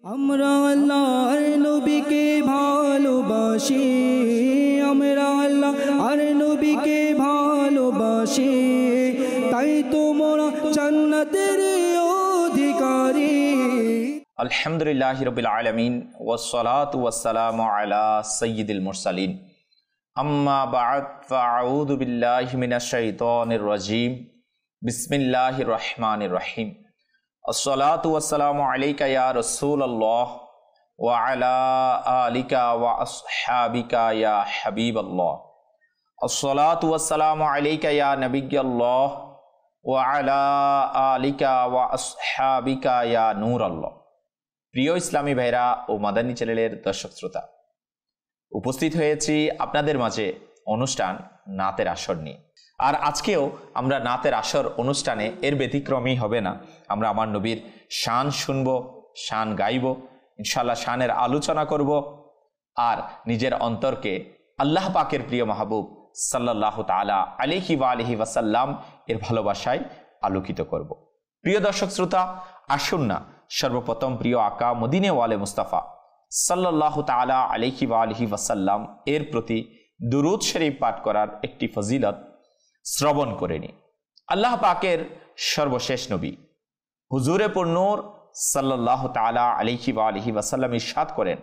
আমরা আল্লাহর নবীকে ভালোবাসি, আমরা আল্লাহর নবীকে ভালোবাসি, তাই তো মোরা জান্নাতের অধিকারী। আলহামদুলিল্লাহি রাব্বিল আলামিন ওয়াসসালাতু ওয়াসসালামু আলা সাইয়্যিদিল মুরসালিন। আম্মা বা'দ ফাআউযু বিল্লাহি মিনাশ শাইতানির রাজীম। বিসমিল্লাহির রহমানির রহিম। আসসালাতু ওয়াসসালামু আলাইকা ইয়া রাসূলুল্লাহ ওয়া আলা আলিকা ওয়া আসহাবিকা ইয়া হাবিবাল্লাহ। আসসালাতু ওয়াসসালামু আলাইকা ইয়া নবিয়্যাল্লাহ ওয়া আলা আলিকা ওয়া আসহাবিকা ইয়া নূরাল্লাহ। প্রিয় ইসলামী ভাইরা ও মাদানী চ্যানেলের দর্শক শ্রোতা, উপস্থিত হয়েছি আপনাদের মাঝে অনুষ্ঠান নাতের আসর নিয়ে। আর আজকেও আমরা নাতের আসর অনুষ্ঠানে এর ব্যতিক্রমই হবে না। আমরা আমার নবীর শান শুনব, শান গাইব, ইনশাআল্লাহ শানের আলোচনা করব আর নিজের অন্তরকে আল্লাহ পাকের প্রিয় মাহবুব সাল্লাল্লাহু তাআলা আলাইহি ওয়া আলিহি ওয়াসাল্লাম এর ভালোবাসায় আলোকিত করব। প্রিয় দর্শক শ্রোতা, আসুন না সর্বপ্রথম প্রিয় আকা মদিনে ওয়ালে মুস্তাফা সাল্লাল্লাহু তাআলা আলাইহি ওয়া আলিহি ওয়াসাল্লাম এর প্রতি দুরূদ শরীফ পাঠ করার একটি ফজিলত শ্রবণ করে নি। আল্লাহ পাকের সর্বশেষ নবী হুজুরে পুরনূর সাল্লাল্লাহু তাআলা আলাইহি ওয়া আলিহি ওয়াসাল্লাম ইরশাদ করেন,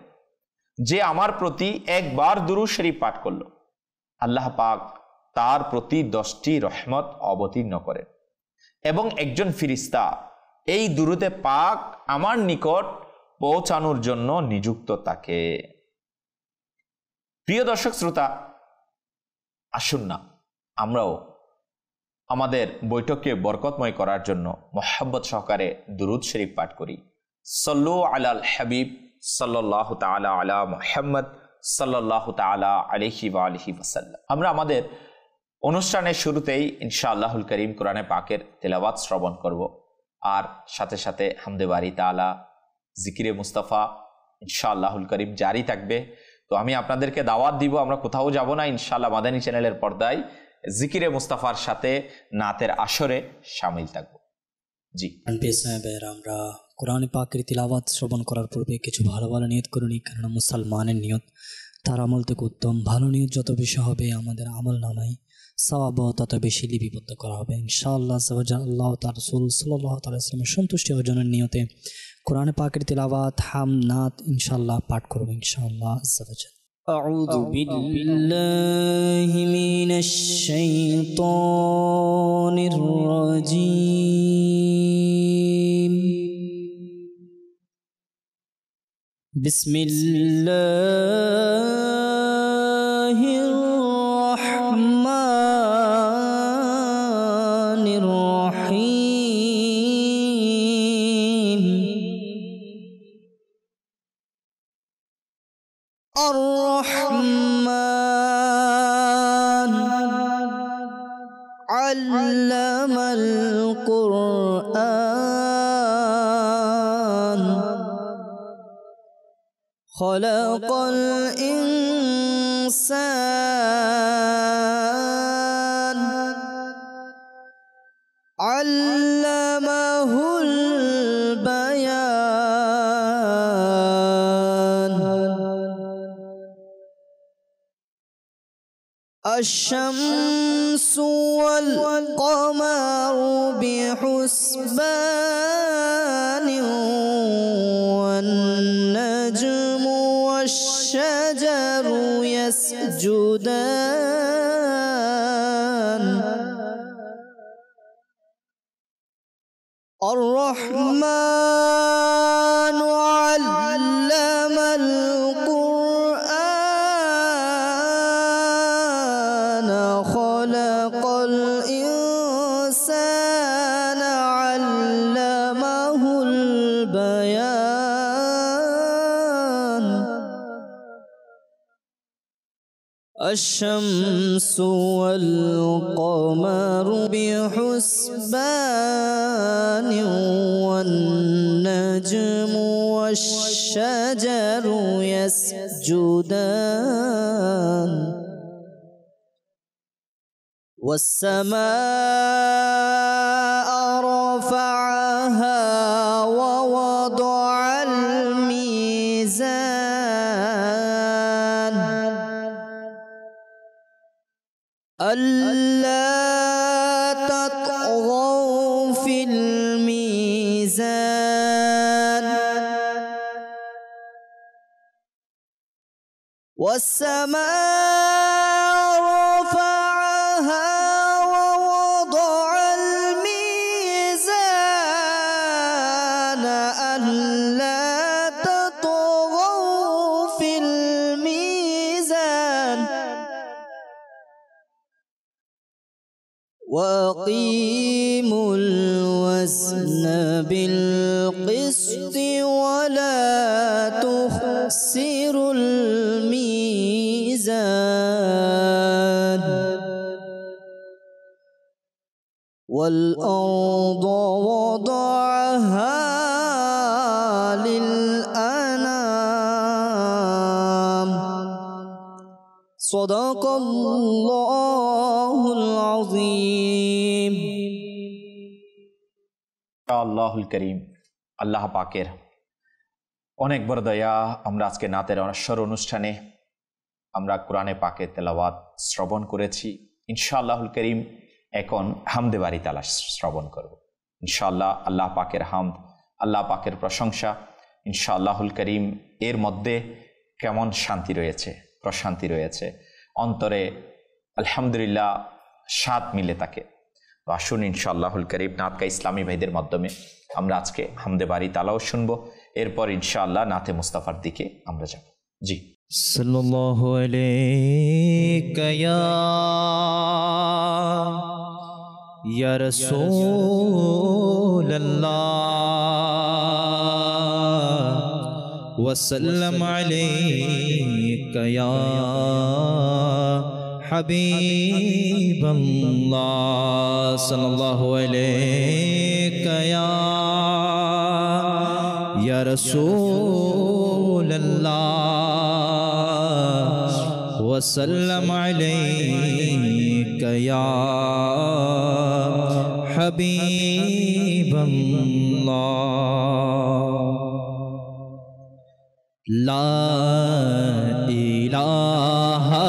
যে আমার প্রতি একবার দুরূদ শরীফ পাঠ করল, আল্লাহ পাক তার প্রতি 10টি রহমত অবতীর্ণ করেন এবং একজন ফিরিস্তা এই দুরূদে পাক আমার নিকট পৌঁছানোর জন্য নিযুক্ত থাকে। প্রিয় দর্শক শ্রোতা, আসুন না আমরাও আমাদের বৈঠককে বরকতময় করার জন্য মোহাব্বত সহকারে দুরূদ শরীফ পাঠ করি। সল্লু আলাল হাবিব সাল্লাল্লাহু তাআলা আলা মুহাম্মদ সাল্লাল্লাহু তাআলা আলাইহি ওয়া আলিহি ওয়াসাল্লাম। আমরা আমাদের অনুষ্ঠানের শুরুতেই ইনশাআল্লাহুল করিম কোরআনে পাকের তেলাওয়াত শ্রবণ করব আর সাথে সাথে হামদে বারি তাআলা, জিকিরে মুস্তাফা ইনশাআল্লাহুল করিম জারি থাকবে। তো আমি আপনাদেরকে দাওয়াত দিব, আমরা কোথাও যাব না, ইনশাআল্লাহ মাদানী চ্যানেলের পর্দায় জিকিরে মুস্তাফার সাথে নাতের আসরে শামিল থাকব। জি আমরা কোরআন পাকের তিলাওয়াত শ্রবণ করার পূর্বে কিছু ভালো ভালো নিয়ত করুন, কারণ মুসলমানের নিয়ত তার আমল থেকে উত্তম। ভালো নিয়ত যত বেশি হবে আমাদের আমল নামাই সওয়াব তত বেশি লিপিবদ্ধ করা হবে ইনশাআল্লাহ। আল্লাহ তার রাসূল সাল্লাল্লাহু আলাইহি ওয়াসাল্লামের সন্তুষ্টি অর্জনের নিয়তে কোরআন পাকের তিলাওয়াত হাম নাত ইনশাআল্লাহ পাঠ করব ইনশাআল্লাহ। أعوذ بالله من الشيطان الرجيم. بسم الله الرحمن الرحيم. الرحمن علم القرآن خلق الإنسان علمه البيان. الشمس والقمر بحسبان والنجم والشجر يسجدان. الرحمن علم القرآن خلق الإنسان علمه البيان. الشمس والقمر بحسبان والنجم والشجر يسجدان. والسماء رفعها ووضع الميزان ألا تطغوا في الميزان والسماء رفعها ووضع الميزان ألا تطغوا في الميزان وأقيموا الوزن بالقسط ولا تخسروا الميزان والأرض وضعها للأنام صدق الله العظيم আল্লাহুল করিম। আল্লাহ পাকের অনেক বড় দয়া, আমরা আজকে নাতের অনশ্বর অনুষ্ঠানে আমরা কোরআনে পাকে তেলাওয়াত শ্রবণ করেছি। ইনশাআল্লাহুল করিম এখন হামদে বাড়ি তালা শ্রবণ করব ইনশাআল্লাহ। আল্লাহ পাকের হামদ, আল্লাহ পাকের প্রশংসা ইনশাআল্লাহুল করিম। এর মধ্যে কেমন শান্তি রয়েছে, প্রশান্তি রয়েছে, অন্তরে আলহামদুলিল্লাহ স্বাদ মিলে থাকে। তো আসুন ইনশাআল্লাহুল করিম নাতকা ইসলামী ভাইদের মাধ্যমে আমরা আজকে হামদে বাড়ি তালাও শুনবো, এরপর ইনশাআল্লাহ নাতে মুস্তাফার দিকে আমরা যাব। জি। সাল্লাল্লাহু আলাইকা ইয়া রাসূলুল্লাহ ওয়া সাল্লাম আলাইকা ইয়া হাবিবাল্লাহ সাল্লাল্লাহু আলাইকা ইয়া রাসূলুল্লাহ ওয়া সাল্লাম আলাইকা ইয়া হাবিবাল্লাহ। লা ইলাহা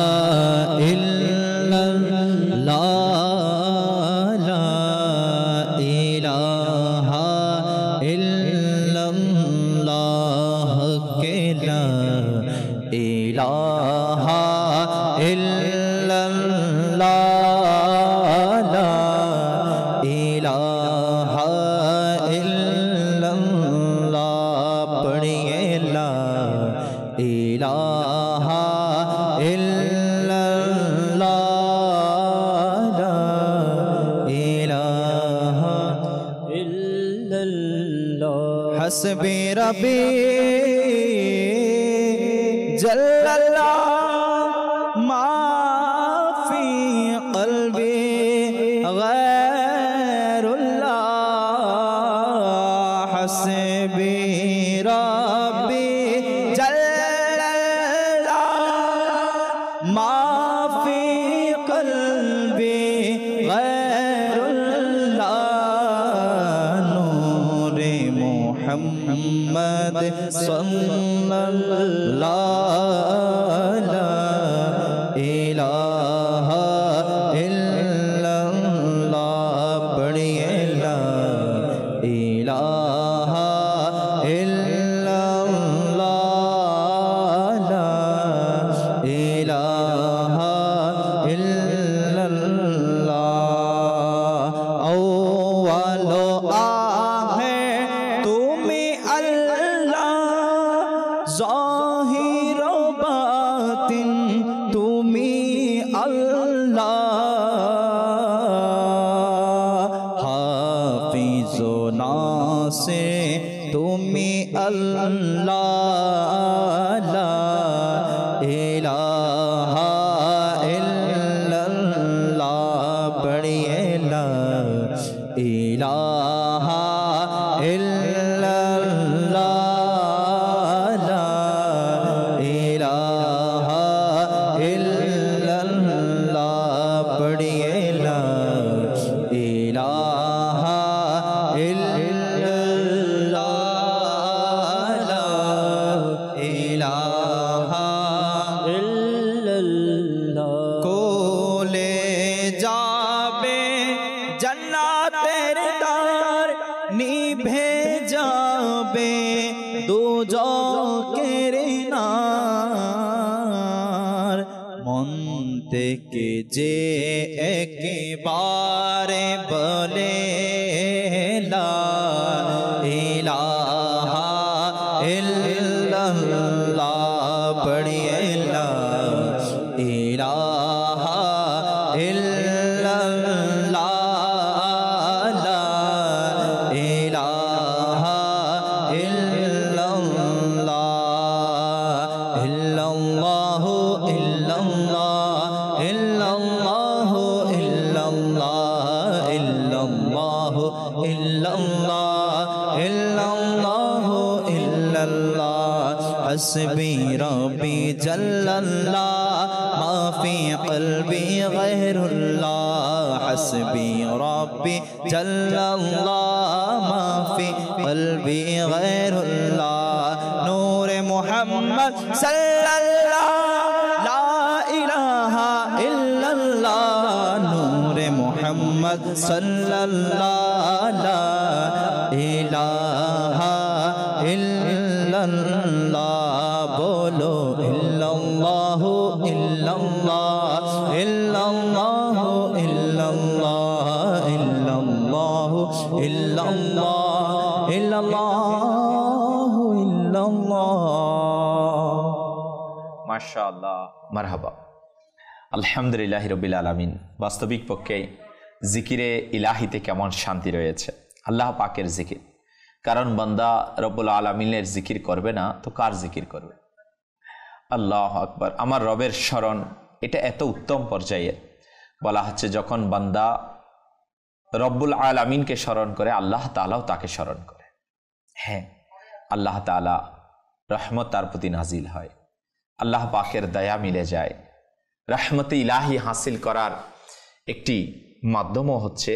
हस्बी रबी जल्लल्लाह माफी क़ल्बी गैरुल्लाह। हस्बी रबी जल्लल्लाह माफी क़ल्बी मुहम्मद सल्लल्लाहु ला इलाहा इल्लल्लाह पढ़िए ला इलाहा इल्लल्लाह ला इलाहा इल्लल्लाह। औवालो ज़ाहिर बातिन तुमी अल्लाह। हाफिज़ो नासे तुमी अल्लाह। ला इलाहा इल्लल्लाह पढ़िए ला इलाहा इल्लल्लाह দুজকের নার মন থেকে যে একবারে বলে লা ইলাহা ইল্লাল্লাহ পড়িয়ে লা ইলাহা ইল্লাল্লাহ লা ইলাহা ইল্লাল্লাহ ইল্লাল্লাহু ইল্লাল্লাহ ইল্লাল্লাহু ইল্লাল্লাহ ইল্লাল্লাহু ইল্লাল্লাহ ইল্লাল্লাহু ইল্লাল্লাহ হাসবি রব্বি জাল্লাল্লাহ মা ফি কলবি গায়রুল্লাহ হাসবি রব্বি জাল্লাল্লাহ মা ফি কলবি গায়রুল্লাহ নূরে মুহাম্মদ সাল্লাল্লাহ লা ইলাহা ইল্লাল্লাহ নূরে মুহাম্মদ সাল্লাল্লাহ লা ইলাহা ইল্লাল্লাহ বলো ইল্লাল্লাহু ইল্লাল্লাহ ইল্লাল্লাহু ইল্লাল্লাহ ইল্লাল্লাহু ইল্লাল্লাহ ইল্লাল্লাহু ইল্লাল্লাহ মাশাআল্লাহ মারহাবা আলহামদুলিল্লাহি রাব্বিল আলামিন। বাস্তবিক পক্ষে জিকিরে ইলাহিতে কেমন শান্তি রয়েছে, আল্লাহ পাকের জিকির। কারণ বান্দা রব্বুল আলামিনের জিকির করবে না তো কার জিকির করবে? আল্লাহু আকবার। আমার রবের স্মরণ এটা এত উত্তম পর্যায়ের। বলা হচ্ছে যখন বান্দা রব্বুল আলামিনকে স্মরণ করে আল্লাহ তাআলাও তাকে স্মরণ করে। হ্যাঁ, আল্লাহ তাআলা রহমত তার প্রতি নাজিল হয়, আল্লাহ পাকের দয়া মিলে যায়। রহমতে ইলাহি হাসিল করার একটি মাধ্যমও হচ্ছে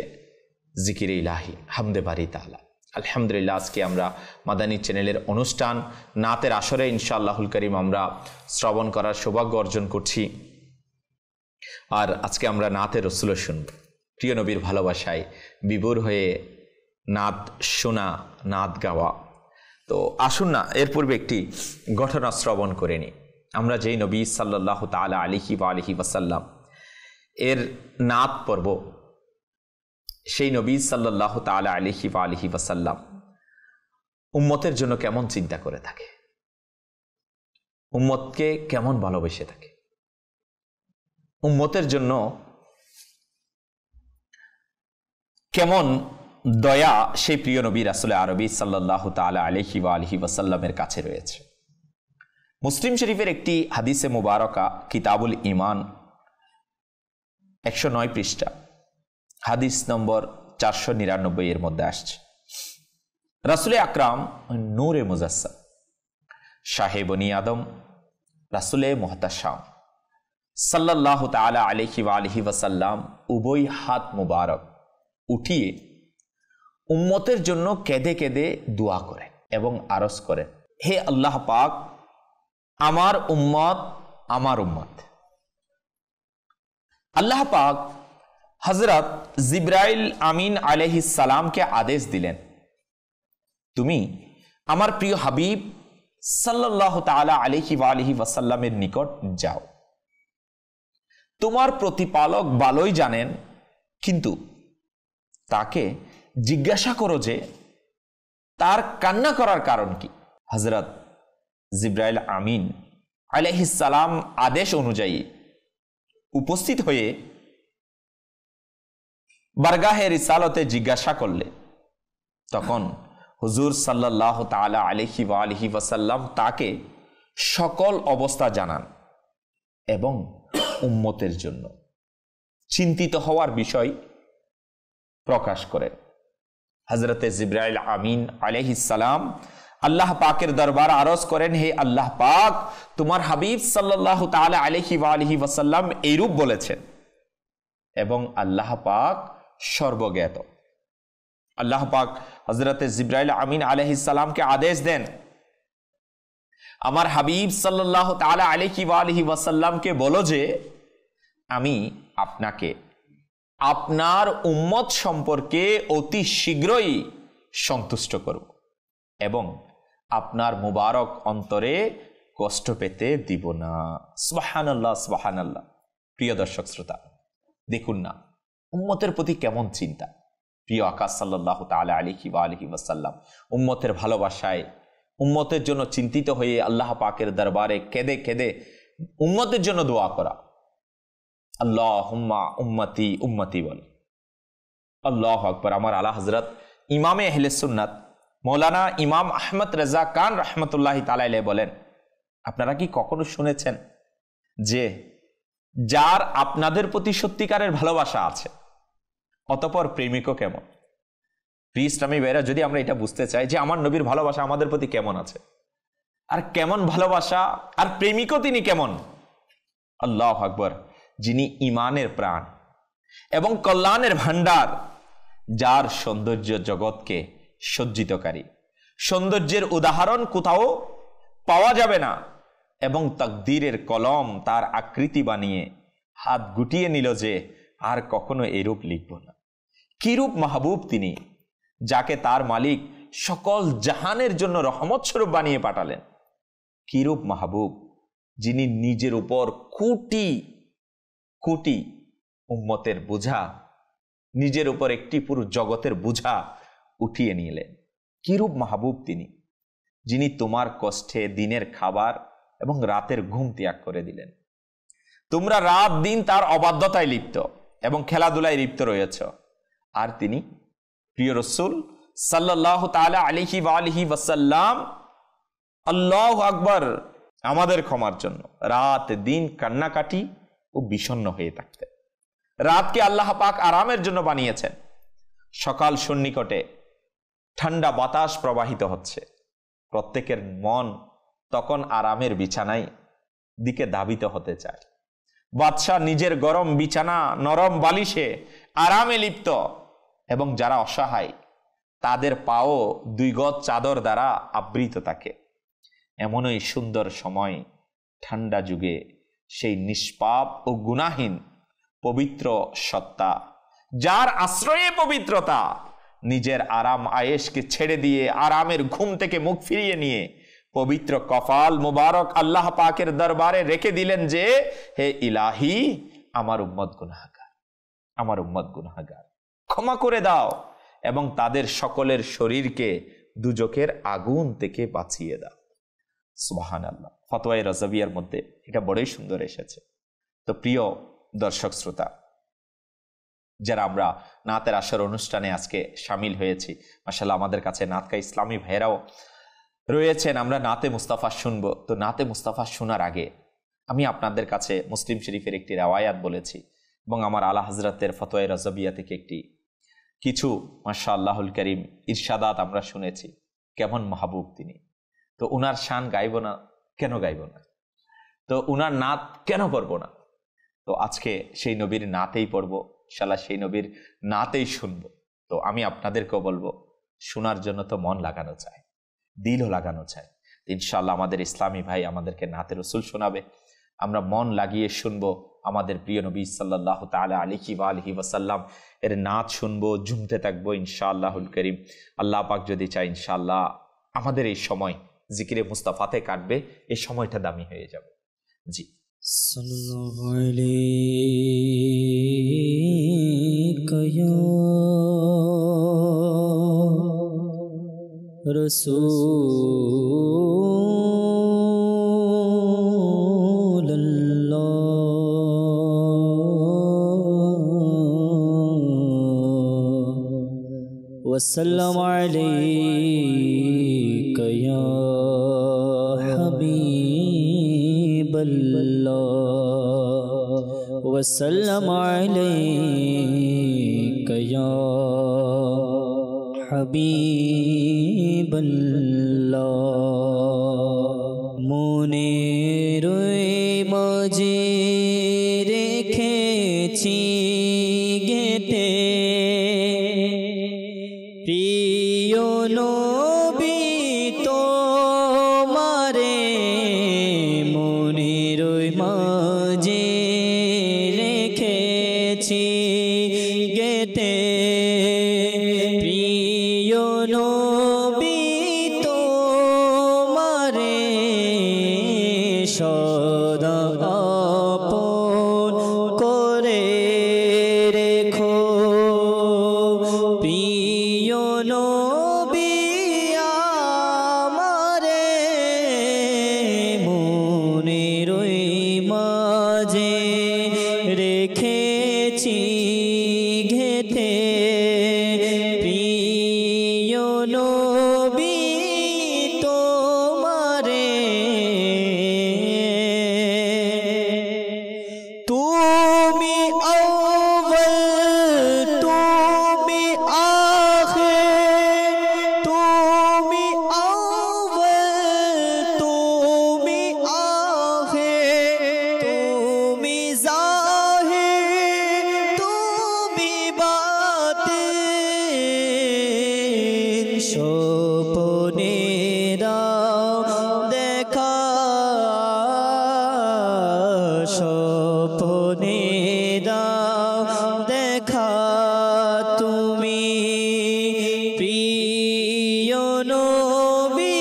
জিকিরে ইলাহি, হামদে বারি তাআলা। আলহামদুলিল্লাহ, আজকে আমরা মাদানী চ্যানেলের অনুষ্ঠান নাতের আসরে ইনশাআল্লাহুল করিম আমরা শ্রবণ করার সৌভাগ্য অর্জন করছি। আর আজকে আমরা নাতের রসুল শুনব। প্রিয় নবীর ভালোবাসায় বিভোর হয়ে নাত শোনা, নাত গাওয়া। তো আসুন না এর পূর্বে একটি ঘটনা শ্রবণ করে নিই। আমরা যেই নবী সাল্লাল্লাহু তাআলা আলাইহি ওয়া আলিহি ওয়াসাল্লাম এর নাত পড়ব, সেই নবী সাল্লাল্লাহু তাআলা আলাইহি ওয়া আলিহি ওয়াসাল্লাম উম্মতের জন্য কেমন চিন্তা করে থাকে, উম্মতকে কেমন ভালোবেসে থাকে, উম্মতের জন্য কেমন দয়া সেই প্রিয় নবী রাসূল আরবি সাল্লাল্লাহু তাআলা আলাইহি ওয়া আলিহি ওয়াসাল্লামের কাছে রয়েছে। মুসলিম শরীফের একটি হাদিসে মুবারকা কিতাবুল ঈমান 109 পৃষ্ঠা হাদিস নম্বর 499 এর মধ্যে আসছে। রাসূল আকরাম নূরে মুজাসসাম শাহে বনি আদম রাসূলে মুহতাশাম সাল্লাল্লাহু তাআলা আলাইহি ওয়া আলিহি ওয়াসাল্লাম উভয় হাত মুবারক উঠিয়ে উম্মতের জন্য কেঁদে কেঁদে দোয়া করেন এবং আরজ করেন, হে আল্লাহ পাক, আমার উম্মত আমার উম্মত। আল্লাহ পাক হযরত জিবরাইল আমিন আলাইহিস সালামকে আদেশ দিলেন, তুমি আমার প্রিয় হাবিব সাল্লাল্লাহু তাআলা আলাইহি ওয়া আলিহি ওয়াসাল্লামের নিকট যাও। তোমার প্রতিপালক ভালোই জানেন, কিন্তু তাকে জিজ্ঞাসা করো যে তার কান্না করার কারণ কি। হযরত জিবরাইল আমিন আলাইহিস সালাম আদেশ অনুযায়ী উপস্থিত হয়ে বারগাহে রিসালতে জিজ্ঞাসা করলে তখন হুজুর সাল্লাল্লাহু তাআলা আলাইহি ওয়া আলিহি ওয়াসাল্লাম তাকে সকল অবস্থা জানান এবং উম্মতের জন্য চিন্তিত হওয়ার বিষয় প্রকাশ করেন। হযরতে জিবরাইল আমিন আলাইহিস সালাম আল্লাহ পাকের দরবার আরজ করেন, হে আল্লাহ পাক, তোমার হাবিব সাল্লাল্লাহু তাআলা আলাইহি ওয়া আলিহি ওয়াসাল্লাম এইরূপ বলেছেন এবং আল্লাহ পাক সর্বজ্ঞাত। আল্লাহ পাক হযরতে জিবরাইল আমিন আলাইহিস সালামকে আদেশ দেন, আমার হাবিব সাল্লাল্লাহু তাআলা আলাইহি ওয়া আলিহি ওয়াসাল্লামকে বলো যে আমি আপনাকে আপনার উম্মত সম্পর্কে অতি শীঘ্রই সন্তুষ্ট করব এবং আপনার মুবারক অন্তরে কষ্ট পেতে দিব না। সুবহানাল্লাহ, সুবহানাল্লাহ। প্রিয় দর্শক শ্রোতা, দেখুন না উম্মতের প্রতি কেমন চিন্তা। প্রিয় আকাশ সাল্লাল্লাহু তাআলা আলাইহি ওয়া আলিহি ওয়াসাল্লাম উম্মতের ভালোবাসায়, উম্মতের জন্য চিন্তিত হয়ে আল্লাহ পাকের দরবারে কেঁদে কেঁদে উম্মতের জন্য দোয়া করা। আল্লাহুম্মা উম্মতি উম্মতি বল। আল্লাহু আকবার। আমার আলা হযরত ইমামে আহলে সুন্নাত মৌলানা ইমাম আহমদ রেজা খান রহমতুল্লাহি তাআলা আলাইহি বলেন, আপনারা কি কখনো শুনেছেন যে যার আপনাদের প্রতি সত্যিকারের ভালোবাসা আছে অতঃপর প্রেমিকও কেমন? প্রিয় ইসলামী ভাইরা, যদি আমরা এটা বুঝতে চাই যে আমার নবীর ভালোবাসা আমাদের প্রতি কেমন আছে, আর কেমন ভালোবাসা, আর প্রেমিকও তিনি কেমন। আল্লাহু আকবার। যিনি ইমানের প্রাণ এবং কল্যাণের ভান্ডার, যার সৌন্দর্য জগৎকে সজ্জিতকারী, সৌন্দর্যের উদাহরণ কোথাও পাওয়া যাবে না, এবং তাকদীরের কলম তার আকৃতি বানিয়ে হাত গুটিয়ে নিল যে আর কখনো এরূপ লিখব না। কিরূপ মাহবুব তিনি, যাকে তার মালিক সকল জাহানের জন্য রহমত স্বরূপ বানিয়ে পাঠালেন। কিরূপ মাহবুব, যিনি নিজের উপর কোটি কোটি উম্মতের বোঝা, নিজের উপর একটি পুরো জগতের বোঝা উঠিয়ে নিলেন। কিরূপ মাহবুব তিনি, যিনি তোমার কষ্টে দিনের খাবার এবং রাতের ঘুম ত্যাগ করে দিলেন। তোমরা রাত দিন তার অবাধ্যতায় লিপ্ত এবং খেলাধুলায় লিপ্ত রয়েছ, আর তিনি প্রিয় রাসূল সাল্লাল্লাহু তাআলা আলাইহি ওয়া আলিহি ওয়াসাল্লাম, আল্লাহু আকবার, আমাদের ক্ষমার জন্য রাত দিন কান্নাকাটি ও বিষণ্ণ হয়ে থাকতেন। রাতকে আল্লাহ পাক আরামের জন্য বানিয়েছেন। সকাল সন্নিকটে ঠান্ডা বাতাস প্রবাহিত হচ্ছে, প্রত্যেকের মন তখন আরামের বিছানায় দিকে ধাবিত হতে চায়। বাদশাহ নিজের গরম বিছানা নরম বালিশে আরামে লিপ্ত, এবং যারা অসহায় তাদের পাও 2 গজ চাদর দ্বারা আবৃত থাকে। এমনই সুন্দর সময় ঠান্ডা যুগে সেই নিষ্পাপ ও গুনাহীন পবিত্র সত্তা, যার আশ্রয়ে পবিত্রতা, নিজের আরাম আয়েশকে ছেড়ে দিয়ে আরামের ঘুম থেকে মুখ ফিরিয়ে নিয়ে পবিত্র কপাল মুবারক আল্লাহ পাকের দরবারে রেখে দিলেন যে, হে ইলাহি, আমার উম্মত গুনাহগার, আমার উম্মত গুনাহগার, ক্ষমা করে দাও এবং তাদের সকলের শরীরকে দুজকের আগুন থেকে বাঁচিয়ে দাও। সুবহানাল্লাহ। ফতোয়ায়ে রাজাবিয়ার মধ্যে এটা বড়ই সুন্দর এসেছে। তো প্রিয় দর্শক শ্রোতা, যারা আমরা নাতের আসর অনুষ্ঠানে আজকে শামিল হয়েছি, মাশাআল্লাহ আমাদের কাছে নাতকা ইসলামী ভাইরাও রয়েছেন। আমরা নাতে মুস্তাফা শুনবো। তো নাতে মুস্তাফা শোনার আগে আমি আপনাদের কাছে মুসলিম শরীফের একটি রাওয়ায়াত বলেছি এবং আমার আলা হযরতের ফতোয়ায়ে রাজাবিয়া থেকে কিছু মাশাআল্লাহুল কারীম ইরশাদাত আমরা শুনেছি। কেমন মাহবুব তিনি। তো উনার শান গাইব না, কেন গাইব না? তো উনার নাত কেন পড়ব না? তো আজকে সেই নবীর নাতেই পড়বো, ইনশাআল্লাহ সেই নবীর নাতেই শুনবো। তো আমি আপনাদেরকেও বলবো, শোনার জন্য তো মন লাগানো চাই, দিলও লাগানো চাই। ইনশাআল্লাহ আমাদের ইসলামী ভাই আমাদেরকে নাতে রাসূল শোনাবে, আমরা মন লাগিয়ে শুনবো। আমাদের প্রিয় নবী সাল্লাল্লাহু তাআলা আলাইহি ওয়া আলিহি ওয়াসাল্লাম এর নাত শুনবো, ঝুমতে থাকবো ইনশাআল্লাহুল কারীম। আল্লাহ পাক যদি চায় ইনশাআল্লাহ আমাদের এই সময় জিকিরে মুস্তাফাতে কাটবে, এই সময়টা দামি হয়ে যাবে। জি, সাল্লাল্লাহু আলাইকা ইয়া রাসূলুল্লাহ ওয়া সাল্লামু আলাইকা ইয়া وسلم عليك يا حبيب الله মনের মাঝে রেখেছি গেটে প্রিয় নবী তোমারে মনের মাঝে গেতে প্রিয় নবী সদা আপন করে রেখো প্রিয় নবী আমারে মনের মাঝে রেখেছি ঘেতে প্রিয় নবী তোমারে তুমি আউয়াল তুমি আখির তুমি আউয়াল তুমি আখির তুমি জাহির তুমি বাতিন স্বপ্নে দাও দেখা স্বপ্নে দাও দেখা তুমি প্রিয় নবী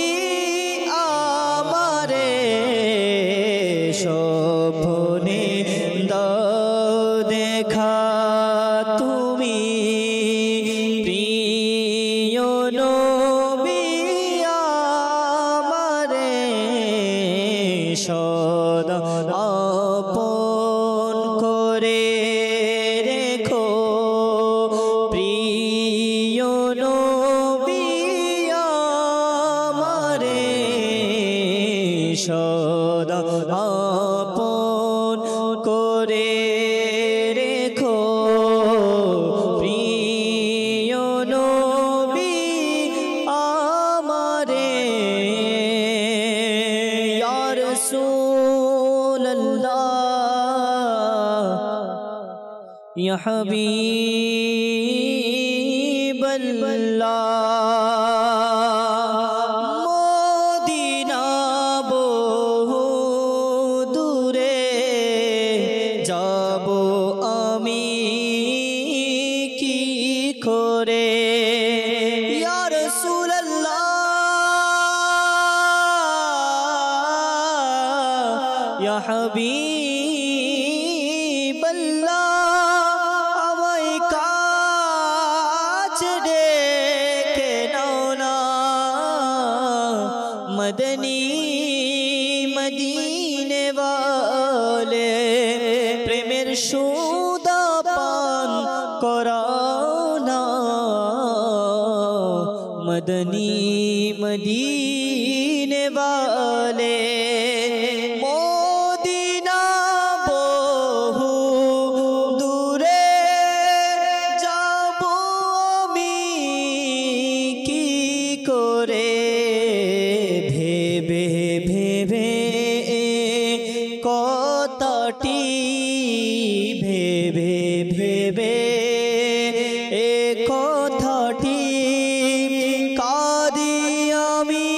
আমারে স্বপ্নে দাও দেখা তুমি প্রিয় নবী আমারে সদা আপন করে রেখো প্রিয় নবী আমারে সদা আপন করে রেখো প্রিয় নবী আমারে ইয়া রাসূলুল্লাহ ইয়া হাবিবাল্লাহ মদিনা বহু দূরে যাব আমি কি করে ইয়া রাসূলুল্লাহ ইয়া হাবিবাল্লাহ আমায় কাছ ডেকে নাও না মদনী মদিনে वाले প্রেমের সুদা পান করাও না মদনী মদিনে वाले মদিনা বহু দূরে যাব আমি কি করে ভেবে ভেবে কথাটি ভেবে ভেবে এ কথাটি কাঁদি আমি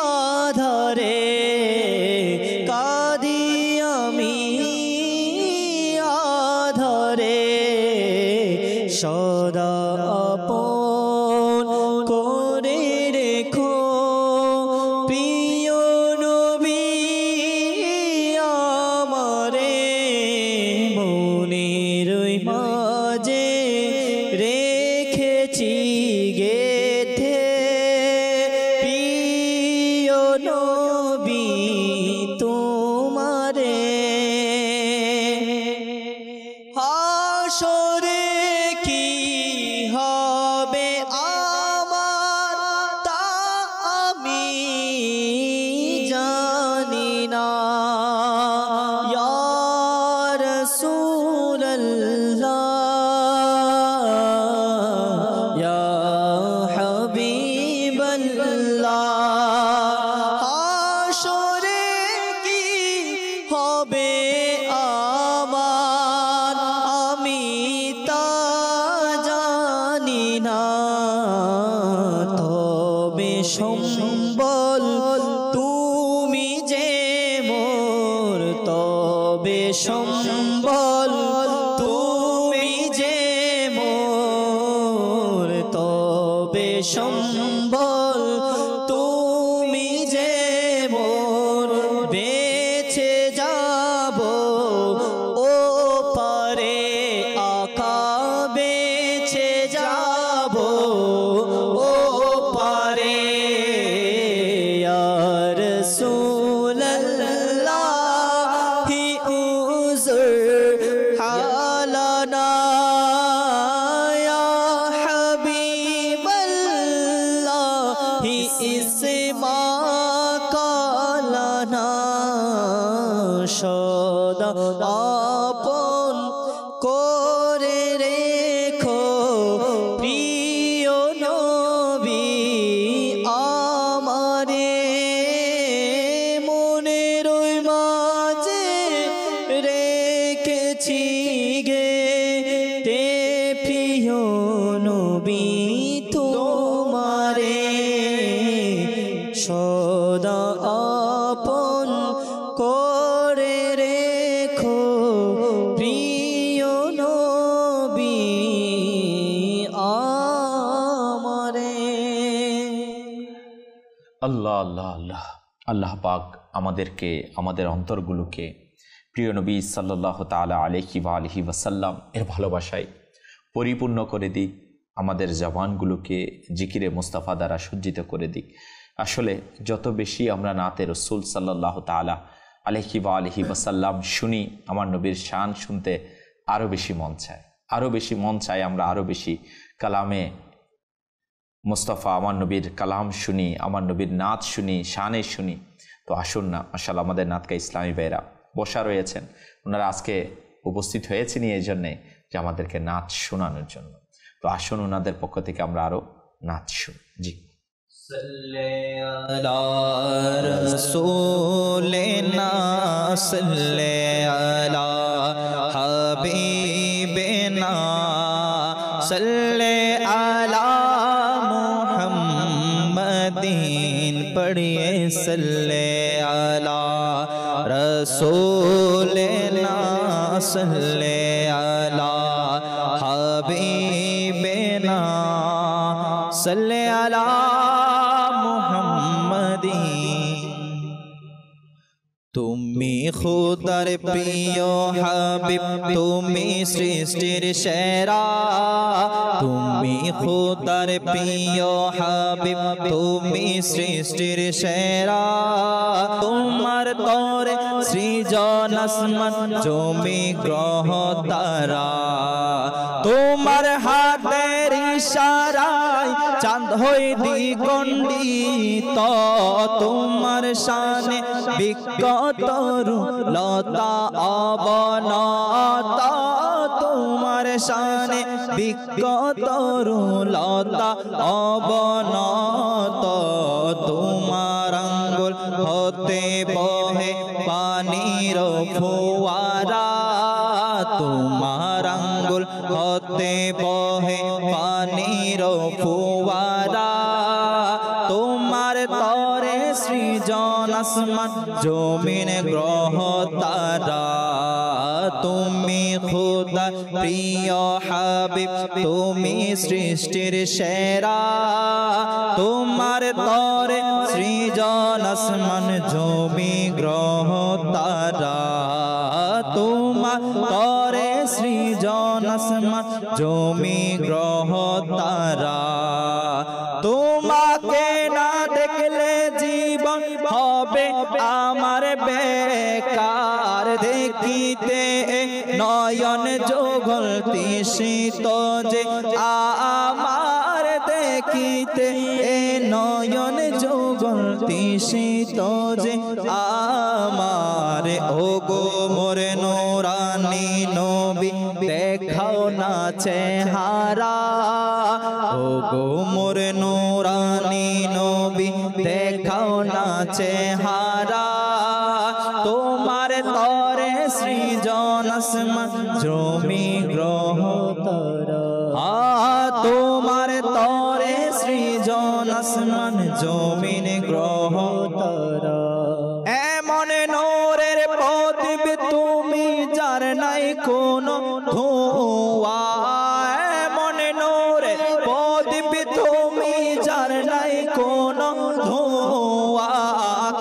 আধারে কাঁদি আমি আধারে সদা আপন করে রেখো প্রিয় নবী আমারে মনের মাঝে রেখেছি গেথে প্রিয় নবী তোমারে হাসরে কি হবে আমার তা আমি জানি না ইয়া রাসূলুল্লাহ ইয়া হাবিবাল্লাহ হাসরে কি হবে আমার আমি তা জানি না তবে সম্বল তুমি যে মোর তবে সম্বল তুমি যে মোর সম্বল তুমি যে মোর সদা আপন করে রেখো প্রিয় নবী আমারে মনের মাঝে রেখেছি গে তে প্রিয় নবী তোমারে সদা আপন করে রেখো প্রিয় নবী আমারে। আল্লাহ আল্লাহ আল্লাহ আল্লাহ পাক আমাদেরকে আমাদের অন্তরগুলোকে প্রিয় নবী সাল্লাল্লাহু তাআলা আলাইহি ওয়া আলিহি ওয়াসাল্লাম এর ভালোবাসায় পরিপূর্ণ করে দিক, আমাদের জবানগুলোকে জিকিরে মুস্তাফা দ্বারা সজ্জিত করে দিক। আসলে যত বেশি আমরা নাতে রসুল সাল্লাল্লাহু তাআলা আলাইহি ওয়া আলিহি ওয়াসাল্লাম শুনি, আমার নবীর শান শুনতে আরও বেশি মন চায়, আরও বেশি মন চায় আমরা আরও বেশি কালামে মুস্তাফা আমার নবীর কালাম শুনি, আমার নবীর নাত শুনি, শানে শুনি। তো আসুন না, মাশাআল্লাহ আমাদের নাতকা ইসলামী ভাইরা বসা রয়েছেন, ওনারা আজকে উপস্থিত হয়েছেন এই জন্যে যে আমাদেরকে নাচ শোনানোর জন্য। তো আসুন ওনাদের পক্ষ থেকে আমরা আরও নাচ শুনি। জি রসূলিনা সাল্লি আলা হাবিবিনা সাল্লি আলা মুহাম্মাদিন পড়িয়ে সাল্লি আলা রসূলিনা সাল্লি আলা হাবিবিনা সাল্লি আলা তুমি খুদার প্রিয় হাবিব, তুমি সৃষ্টির সেরা, তুমি খুদার প্রিয় হাবিব, তুমি সৃষ্টির সেরা। তোমার তরে সৃজন আসমান জমি গ্রহ তারা, তোমার হাতের ইশারায় চাঁদ হই দ্বিগণ্ডিত, তোমার শানে বিকতরু লতা অবনত, তোমার শানে বিকতরু লতা অবনত। তোমার আঙ্গুল হতে বহে পানির ফোয়ারা, তোমার আঙ্গুল হতে বহে পানির ফোয়ারা। তোমার তরে সৃজন আসমান জমিন গ্রহ তারা, তুমি খুদা প্রিয় হাবিব, তুমি সৃষ্টির সেরা। তোমার তরে সৃজন আসমান জমি গ্রহ তারা, তোমার তরে সৃজন আসমান জমি গ্রহ তারা। তোমাকে না দেখলে জীবন হবে আমার বেকার, দেখিতে নয়ন যোগল তৃষিত যে আমার, দেখিতে নয়ন যোগল তৃষিত যে আমার। ও গো মোর নূরানী নবী দেখাও না চেহারা, ও গো মোর নূরানী নবী দেখাও না চেহারা। তোমার তরে সৃজন আসমান জমি গ্রহ তারা, তোমার তরে সৃজন আসমান জমিন গ্রহ তারা। এমন নূরের প্রদীপ তুমি যার নাই কোনো ধোঁয়া, এমন নূরের প্রদীপ তুমি যার নাই কোনো ধোঁয়া।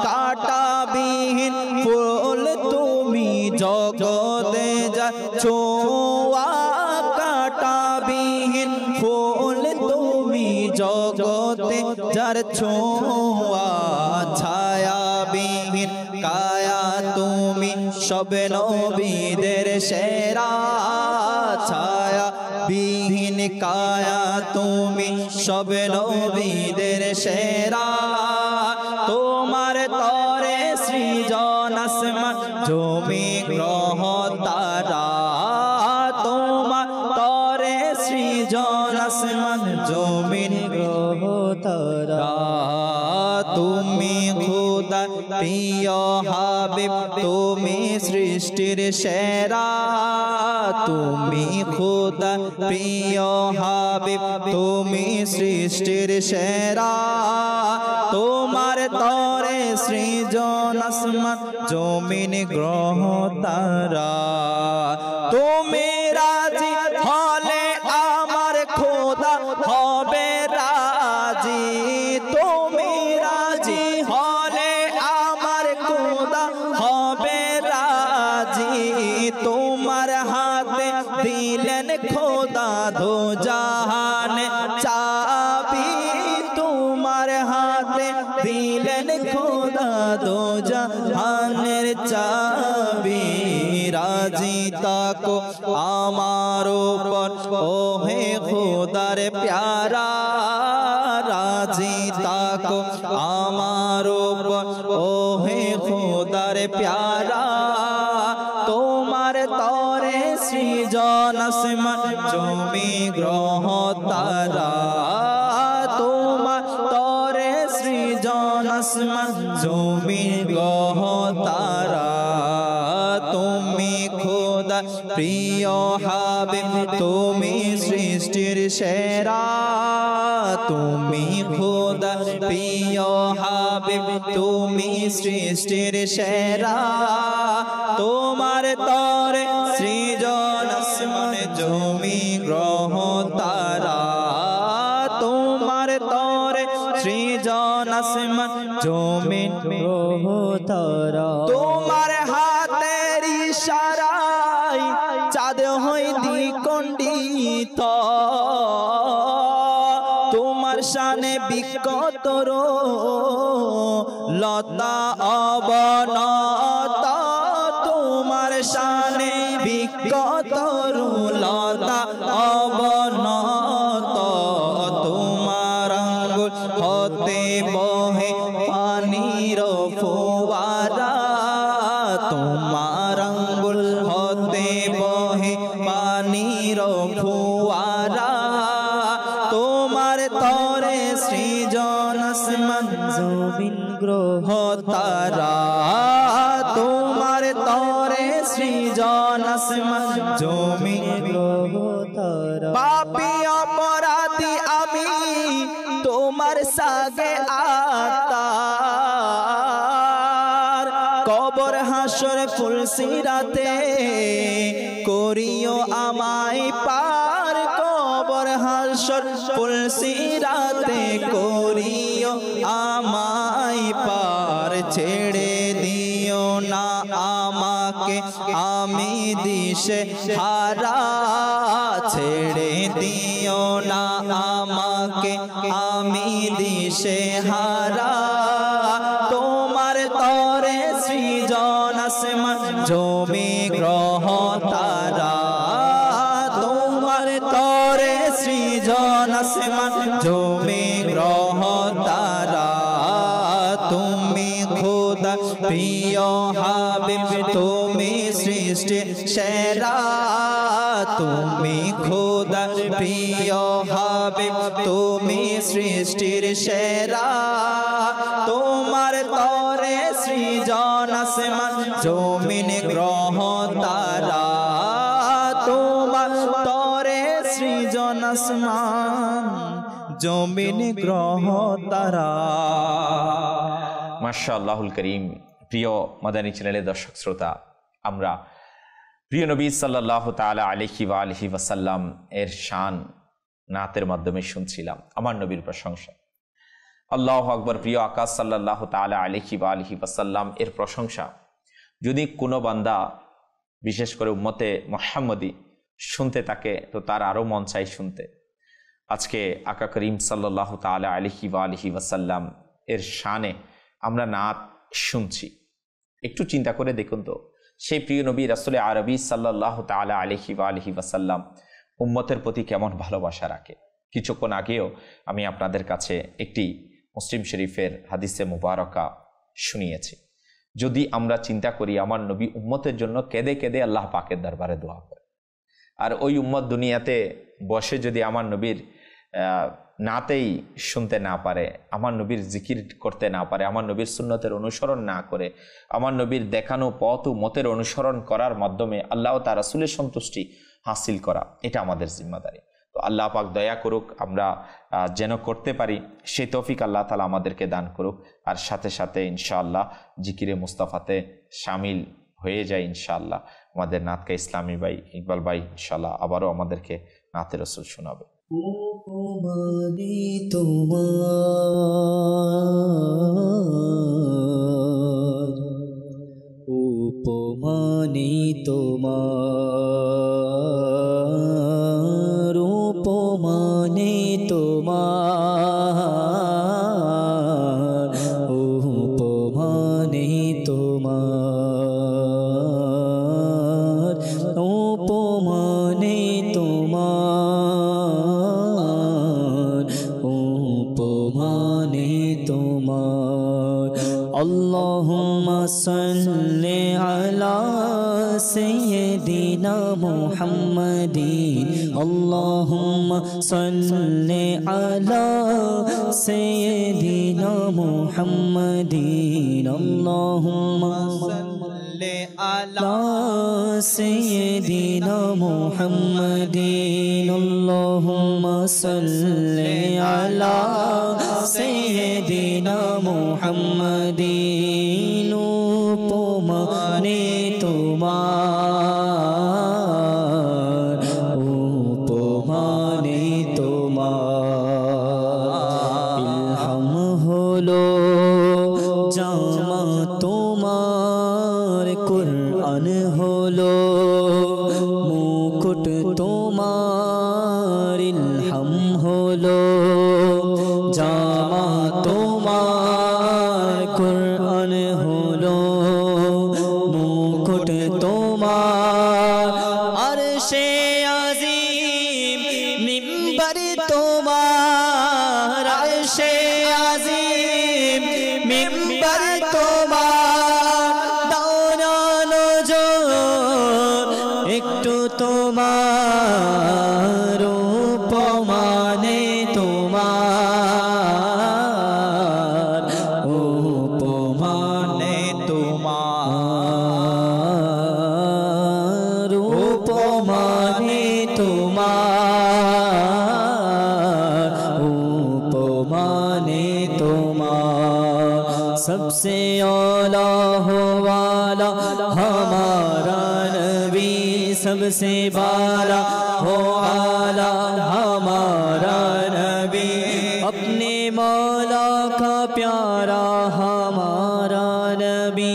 কাঁটাবিহীন ফুল তুমি জগতে যা ছোঁয়া, কাঁটাবিহীন ফুল তুমি জগতে যার ছোঁয়া। ছায়াবিহীন কায়া তুমি সব নবীদের সেরা, ছায়া বিহীন কায়া তুমি সব নবীদের সেরা। তোমার তরে সৃজন আসমান জমি গ্রহ প্রিয় হাবিব তুমি সৃষ্টির সেরা তুমি খোদা প্রিয় হাবিব তুমি সৃষ্টির সেরা তোমার তরে সৃজন আসমান জমিন গ্রহ তারা তুমি রাজি হলে আমার খোদা হবে রাজি তুমি রাজি হলে আমার খোদা হবে রাজি তোমার হাতে দিলেন খোদা দো জাহান চাবি তোমার হাতে দিলেন খোদা দো জাহানের চাবি রাজি তাকো আমার উপর ও হে খোদার প্যারা রাজি তাকো আমার উপর ও হে খোদার প্যারা তোমার তরে সৃজন আসমান জমি গ্রহ তারা তোমার তরে সৃজন আসমান জমি গ্রহ তারা তুমি খোদা প্রিয় হাবিব তুমি সৃষ্টির সেরা তুমি খোদা প্রিয় হাবিব তুমি সৃষ্টির সেরা তোমার তরে সৃজন আসমান জমি গ্রহ তারা তোমার তরে সৃজন আসমান জমি গ্রহ তারা তোমার হাতের ইশারায় চাঁদ হয় দ্বিখণ্ডিত তোমার শানে বিকতর লতা অবনত তোমার শানে বিকতর লতা অবনত তোমার আঙ্গুল হতে বহে পানির ফোয়ারা তোমার আঙ্গুল হতে বহে পানির ফোয়ারা তোমার তরে সৃজন আসমান জমিন গ্রহ তারা তোমার তরে সৃজন আসমান জমিন গ্রহ তারা পাপী অপরাধী আমি তোমার সাগে আত্মার কবর হাসর ফুলসিরাতে করিও আমায় পার কবর হাসর ফুলসিরাতে করিও আমায় পার ছেড়ে দিও না আমাকে আমি দিশে হারা ছেড়ে দিও না আমাকে আমি দিশে হারা তোমার তরে সৃজন আসমান জমি গ্রহ তারা তোমার তরে সৃজন আসমান জমি গ্রহ তারা তুমি খোদা প্রিয় হাবিব তুমি সৃষ্টির সেরা তুমি খোদা প্রিয় হাবিব তুমি সৃষ্টির সেরা তোমার তরে সৃজন আসমান জমিন গ্রহ তারা তোমার তরে সৃজন আসমান জমিন গ্রহ তারা। মাশাআল্লাহুল করিম। প্রিয় মাদানী চ্যানেলের দর্শক শ্রোতা, আমরা প্রিয় নবী সাল্লাল্লাহু তাআলা আলাইহি ওয়া আলিহি ওয়াসাল্লাম এর শান নাতের মাধ্যমে শুনছিলাম, আমার নবীর প্রশংসা। আল্লাহু আকবার। প্রিয় আকাশ সাল্লাল্লাহু তাআলা আলাইহি ওয়া আলিহি ওয়াসাল্লাম এর প্রশংসা যদি কোনো বান্দা, বিশেষ করে উম্মতে মুহাম্মদী শুনতে থাকে তো তার আরও মন চাই শুনতে। আজকে আকা করিম সাল্লাল্লাহু তাআলা আলাইহি ওয়া আলিহি ওয়াসাল্লাম এর শানে আমরা নাত শুনছি। একটু চিন্তা করে দেখুন তো, সেই প্রিয় নবী রাসূলে আরবি সাল্লাল্লাহু তাআলা আলাইহি ওয়া আলিহি ওয়াসাল্লাম উম্মতের প্রতি কেমন ভালোবাসা রাখে। কিছুক্ষণ আগেও আমি আপনাদের কাছে একটি মুসলিম শরীফের হাদিসে মুবারকা শুনিয়েছি। যদি আমরা চিন্তা করি, আমার নবী উম্মতের জন্য কেঁদে কেঁদে আল্লাহ পাকের দরবারে দোয়া করে, আর ওই উম্মত দুনিয়াতে বসে যদি আমার নবীর নাতেই শুনতে না পারে, আমার নবীর জিকির করতে না পারে, আমার নবীর সুন্নতের অনুসরণ না করে, আমার নবীর দেখানো পথ ও মতের অনুসরণ করার মাধ্যমে আল্লাহ তার রাসূলের সন্তুষ্টি হাসিল করা, এটা আমাদের জিম্মাদারি। তো আল্লাহ পাক দয়া করুক, আমরা যেন করতে পারি সেই তৌফিক আল্লাহ তাআলা আমাদেরকে দান করুক। আর সাথে সাথে ইনশাআল্লাহ জিকিরে মুস্তাফাতে শামিল হয়ে যায় ইনশাআল্লাহ। আমাদের নাতকা ইসলামী ভাই ইকবাল ভাই ইনশাআল্লাহ আবারও আমাদেরকে নাতে রাসূল শোনাবে। উপমানে তোমার, উপমানে তোমার, উপমানে তোমার, উপমানে তোমার, উপমানে তোমার, উপমানে তোমার। আল্লাহুম্মা সাল্লি আলা সাইয়্যিদিনা মুহাম্মাদিন, আল্লাহুম্মা সাল্লি আলা সাইয়্যিদিনা মুহাম্মাদিন, আল্লাহুম্মা সাল্লি আলা সাইয়্যিদিনা মুহাম্মাদিন, আল্লাহুম্মা সাল্লি আলা সাইয়্যিদিনা মুহাম্মাদিন। উপমানে তোমার, উপমানে তোমার। ইলহাম হলো জামা তোমার, কুরআন হলো মুকুট তোমার। ইলহাম হলো জামা তোমার, কুরআন হলো মুকুট তোমার। আরশে আজিম মিম্বার তোমার, আরশে আজিম মিম্বার তোমার। দাওনা নজর একটু তোমার, উপমানে তোমার, উপমানে তোমার, উপমানে তোমার, उपमाने तुम्हार। सबसे औला हो वाला हमारा नबी, सबसे बाला हो आला हमारा नबी। अपने मौला का प्यारा हमारा नबी,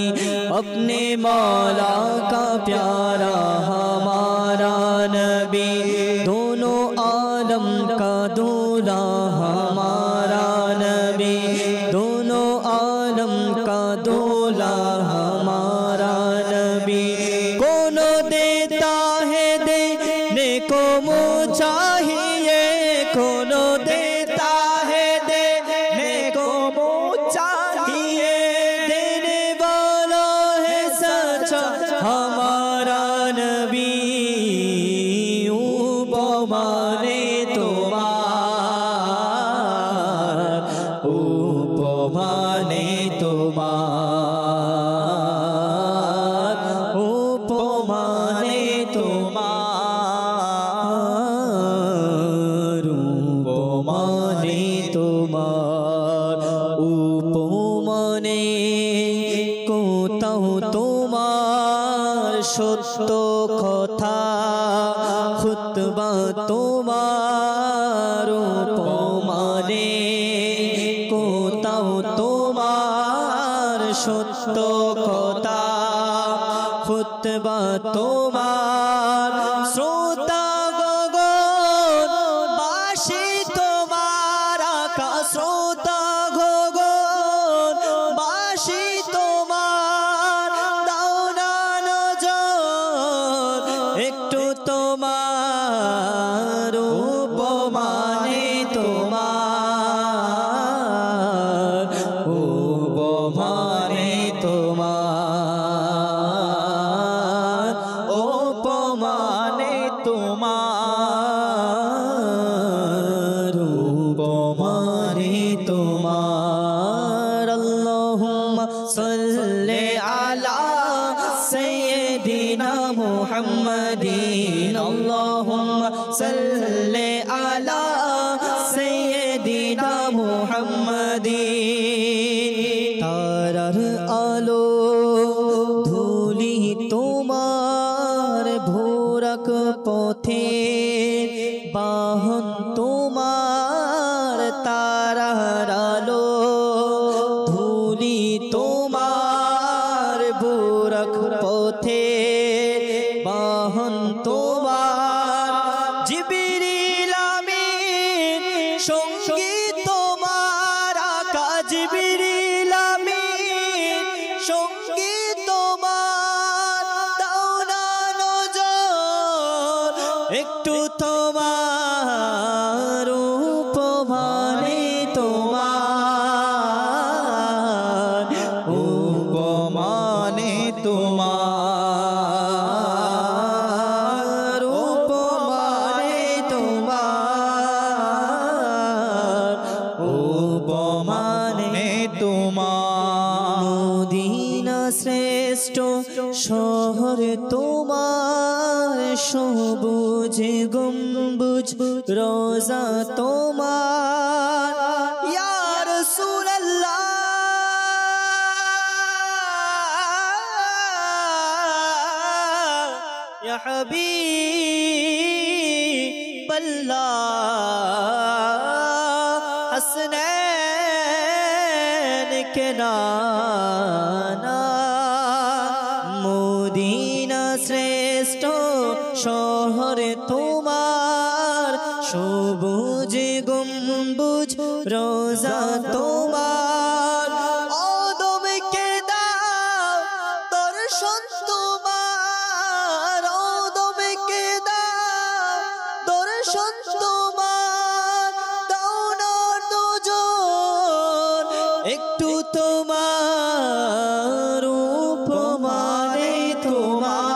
अपने मौला का प्यारा हमारा नबी। दोनों आलम का दूल्हा हमारा नबी, दोनों आलम का दूल्हा हमारा नबी। कौन देता है देने को मुँह चाहिए, कौन देता है देने को मुँह चाहिए। देने वाला है सच्चा हमारा नबी। उपमाने तुम्हार, उपमाने तुम्हार, उपमाने तुम्हार, उपमाने तुम्हार। उपमाने কোথাও তোমার সত্য কথা, খুতবা তোমার উপমানে। কোথাও তোমার সত্য কথা, খুতবা তোমার। শ্রোতা গগন বাসি তোমার আকা, শ্রোতা গগন বাসি তোমার। দাও না নজর একটু তোমার, উপমানে তোমার, উপমানে তোমার, উপমানে আলা সাইয়্যিদিনা মুহাম্মাদিন আল্লাহুম্মা সাল্লি আলা সাইয়্যিদিনা মুহাম্মাদিন তারার আলো ধুলি তোমার ভোরক পথে বাহন তোমার তারার আলো ধুলি তোমার ভোরক পথে বাহন তোমার জিবরিল আমিন সঙ্গী তোমার আকা জিবরিল আমিন সঙ্গী তোমার দাও না নজর একটু তোমার উপমানে তোমার উপমানে তোমার উপমানে তোমার উপমানে তোমার মদিনা শ্রেষ্ঠ শহর তোমার সবুজ গম্বুজ রোজা তোমার ইয়া রাসূলুল্লাহ ইয়া হাবিবাল্লাহ হাসনান কে নানা মদিনা শ্রেষ্ঠ শহর তোমার সবুজ গম্বুজ রোজা তোমার আদমকে দাও দর্শন তোমার আদমকে দাও দর্শন তোমার দাও না নজর একটু তোমার উপমানে তোমার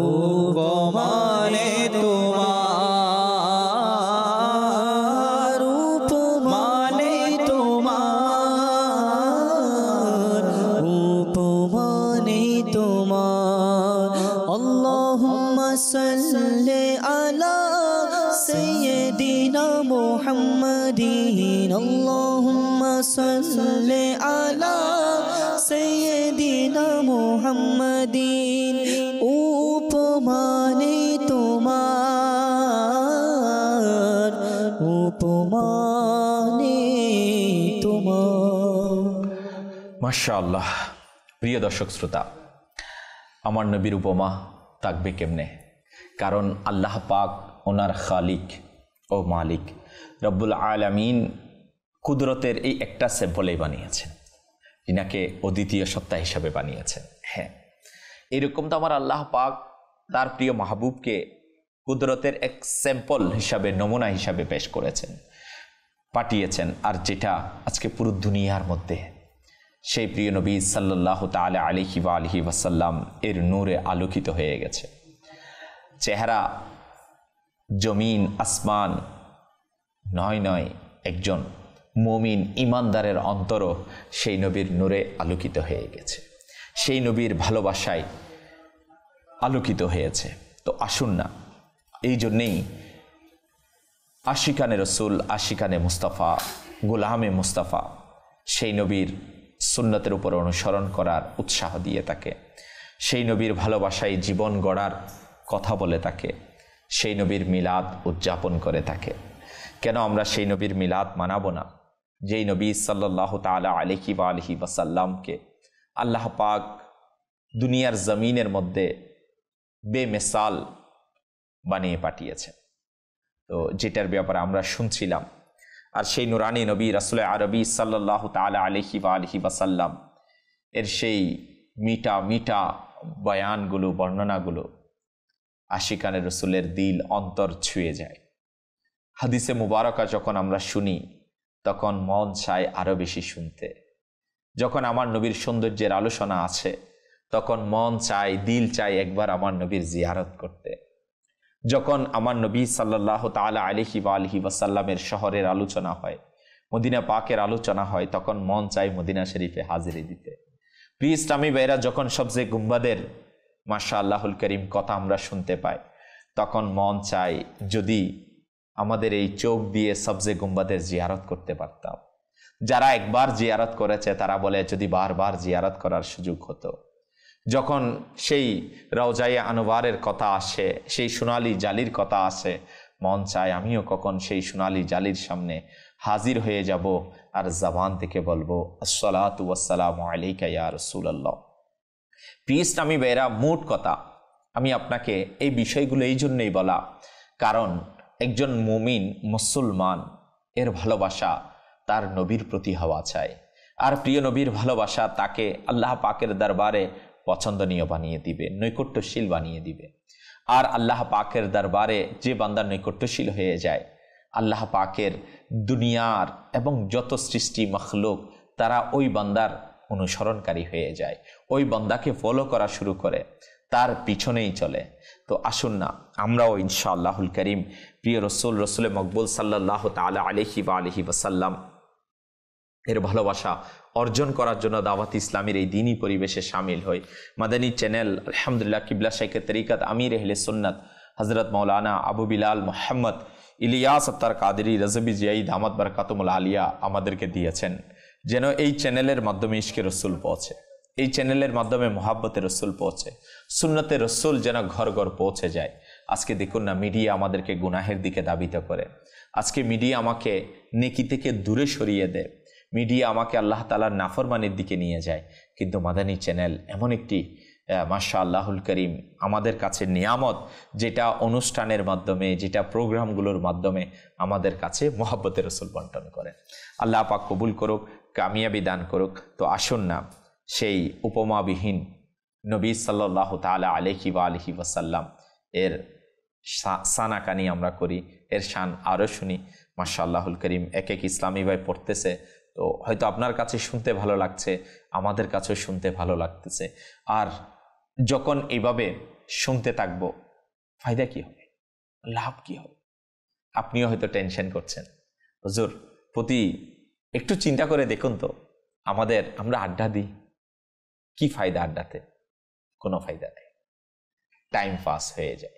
উপমানে তোমার উপমানে তোমার উপমানে তোমার আল্লাহুম্মা সাল্লি আলা সাইয়্যিদিনা মুহাম্মাদিন আল্লাহুম্মা সাল্লি আলা সাইয়্যিদিনা মুহাম্মাদিন উপমানে তোমার উপমানে তোমার মাশাআল্লাহ। প্রিয় দর্শক শ্রোতা, আমার নবীর উপমা থাকবে কেমনে? কারণ আল্লাহ পাক ওনার খালিক ও মালিক রব্বুল আলামিন কুদরতের এই একটা স্যাম্পলেই বানিয়েছেন, ইনাকে অদ্বিতীয় সত্তা হিসাবে বানিয়েছেন। হ্যাঁ, এরকম তো আমার আল্লাহ পাক তার প্রিয় মাহবুবকে কুদরতের এক স্যাম্পল হিসাবে, নমুনা হিসাবে পেশ করেছেন, পাঠিয়েছেন। আর যেটা আজকে পুরো দুনিয়ার মধ্যে সেই প্রিয় নবী সাল্লাল্লাহু তাআলা আলাইহি ওয়া আলিহি ওয়াসাল্লাম এর নূরে আলোকিত হয়ে গেছে। চেহারা, জমিন, আসমান নয় একজন মুমিন ইমানদারের অন্তরও সেই নবীর নূরে আলোকিত হয়ে গেছে, সেই নবীর ভালোবাসায় আলোকিত হয়েছে। তো আসুন না, এই জন্যেই আশিকানে রসুল, আশিকানে মুস্তাফা, গোলামে মুস্তাফা সেই নবীর সুন্নতের উপর অনুসরণ করার উৎসাহ দিয়ে থাকে, সেই নবীর ভালোবাসায় জীবন গড়ার কথা বলে থাকে, সেই নবীর মিলাদ উদযাপন করে থাকে। কেন আমরা সেই নবীর মিলাদ মানাবো না, যেই নবী সাল্লাল্লাহু তাআলা আলাইহি ওয়া আলিহি ওয়াসাল্লামকে আল্লাহ পাক দুনিয়ার জমিনের মধ্যে বেমিসাল বানিয়ে পাঠিয়েছেন। তো যেটার ব্যাপারে আমরা শুনছিলাম, আর সেই নুরানি নবী রাসূল আরবি সাল্লাল্লাহু তাআলা আলাইহি ওয়া আলিহি ওয়াসাল্লাম এর সেই মিঠা মিঠা বয়ানগুলো, বর্ণনাগুলো আশিকানে রসুলের দিল, অন্তর ছুঁয়ে যায়। হাদিসে মুবারকা যখন আমরা শুনি তখন মন চায় আরো বেশি শুনতে। যখন আমার নবীর সৌন্দর্যের আলোচনা আছে তখন মন চায়, দিল চায় একবার আমার নবীর জিয়ারত করতে। যখন আমার নবী সাল্লাল্লাহু তাআলা আলাইহি ওয়া আলিহি ওয়াসাল্লামের শহরের আলোচনা হয়, মদিনা পাকের আলোচনা হয় তখন মন চায় মদিনা শরীফে হাজিরি দিতে। প্রিয় ইসলামী ভাইরা, যখন সবজে গুম্বাদের মাশাআল্লাহুল করিম কথা আমরা শুনতে পাই তখন মন চায় যদি আমাদের এই চোখ দিয়ে সবজে গুম্বাদের জিয়ারত করতে পারতাম। যারা একবার জিয়ারত করেছে তারা বলে যদি বারবার জিয়ারত করার সুযোগ হতো। যখন সেই রওজায়ে আনোয়ারের কথা আসে, সেই সোনালী জালির কথা আসে, মন চায় আমিও কখন সেই সোনালী জালির সামনে হাজির হয়ে যাব আর জবান থেকে বলবো আসসালাতু ওয়াসসালামু আলাইকা ইয়া রাসূলুল্লাহ। প্রিয় ইসলামী ভাইরা, মোট কথা আমি আপনাকে এই বিষয়গুলো এই জন্যই বলা, কারণ একজন মুমিন মুসলমান এর ভালোবাসা তার নবীর প্রতি হওয়া চায়। আর প্রিয় নবীর ভালোবাসা তাকে আল্লাহ পাকের দরবারে পছন্দনীয় বানিয়ে দিবে, নৈকট্যশীল বানিয়ে দিবে। আর আল্লাহ পাকের দরবারে যে বান্দা নৈকট্যশীল হয়ে যায়, আল্লাহ পাকের দুনিয়ার এবং যত সৃষ্টি মখলুক তারা ওই বান্দার অনুসরণকারী হয়ে যায়, ওই বান্দাকে ফলো করা শুরু করে, তার পিছনেই চলে। তো আসুন না আমরাও ইনশাআল্লাহুল করিম প্রিয় রসুলে মকবুল সাল্লাল্লাহু তাআলা আলাইহি ওয়া আলিহি ওয়াসাল্লাম এর ভালোবাসা অর্জন করার জন্য দাওয়াত ইসলামের এই দিনী পরিবেশে শামিল হই। মাদানী চ্যানেল আলহামদুলিল্লাহ কিবলা শাইখে তরিকত আমির আহলে সুন্নাত হযরত মাওলানা আবু বিলাল মোহাম্মদ ইলিয়াস আত্তার কাদেরী রজবি জিয়াই দামাত বরকাতুল আলিয়া আমাদেরকে দিয়েছেন, যেন এই চ্যানেলের মাধ্যমে ইশকে রসুল পৌঁছে, এই চ্যানেলের মাধ্যমে মোহাব্বতে রসুল পৌঁছে, সুন্নতে রসুল যেন ঘর ঘর পৌঁছে যায়। আজকে দেখুন না, মিডিয়া আমাদেরকে গুনাহের দিকে ধাবিত করে, আজকে মিডিয়া আমাকে নেকি থেকে দূরে সরিয়ে দেয়, মিডিয়া আমাকে আল্লাহ তাআলার নাফরমানির দিকে নিয়ে যায়। কিন্তু মাদানী চ্যানেল এমন একটি মাশাআল্লাহুল করিম আমাদের কাছে নিয়ামত, যেটা অনুষ্ঠানের মাধ্যমে, যেটা প্রোগ্রামগুলোর মাধ্যমে আমাদের কাছে মোহাব্বতের রসুল বন্টন করে। আল্লাহ পাক কবুল করুক, কামিয়াবি দান করুক। তো আসুন না সেই উপমাবিহীন নবী সাল্লাল্লাহু তাআলা আলাইহি ওয়া আলিহি ওয়াসাল্লাম এর সানাকানি আমরা করি, এর শান আরও শুনি। মাশাআল্লাহুল করিম এক এক ইসলামী ভাই পড়তেছে, তো হয়তো আপনার কাছে শুনতে ভালো লাগছে, আমাদের কাছেও শুনতে ভালো লাগতেছে। আর যখন এইভাবে শুনতে থাকবো ফায়দা কি হবে, লাভ কি হবে? আপনিও হয়তো টেনশন করছেন, হুজুর প্রতি একটু চিন্তা করে দেখুন তো, আমরা আড্ডা দিই, কি ফায়দা আড্ডাতে? কোনো ফায়দা নেই, টাইম পাস হয়ে যায়।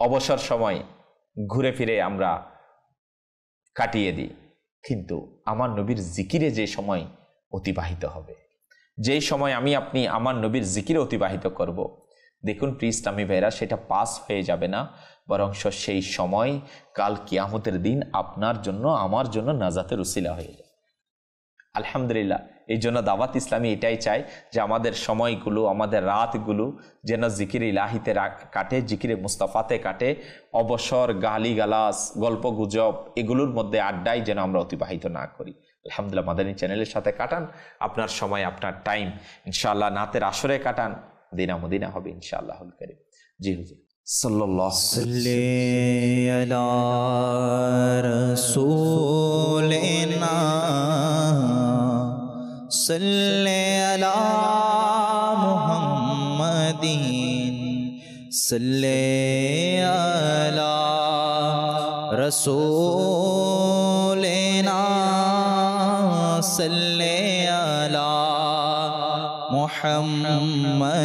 অবসর সময় ঘুরে ফিরে আমরা কাটিয়ে দিই, কিন্তু আমার নবীর জিকিরে যে সময় অতিবাহিত হবে, যেই সময় আমি আপনি আমার নবীর জিকিরে অতিবাহিত করব, দেখুন প্রিয় ইসলামী ভাইরা, সেটা পাস হয়ে যাবে না, বরং সেই সময় কাল কিয়ামতের দিন আপনার জন্য আমার জন্য নাজাতের উসিলা হয়ে যাবে। আলহামদুলিল্লাহ, এই জন্য দাওয়াত ইসলামী এটাই চাই যে আমাদের সময়গুলো, আমাদের রাতগুলো যেন জিকির ইলাহিতে কাটে, জিকিরে মুস্তাফাতে কাটে, অবসর গালিগালাস গল্প গুজব এগুলোর মধ্যে আড্ডায় যেন আমরা অতিবাহিত না করি। আলহামদুলিল্লাহ, মাদানী চ্যানেলের সাথে কাটান আপনার সময়, আপনার টাইম, ইনশাআল্লাহ নাতের আসরে কাটান, দিনা মদিনা হবে ইনশাআল্লাহুল কারীম। জি হুজুর সাল্লাল্লাহু আলা রাসূলিনা সাল্লি আলা মুহাম্মাদিন সাল্লি আলা রাসূলিনা সাল্লি আলা মুহাম্মাদিন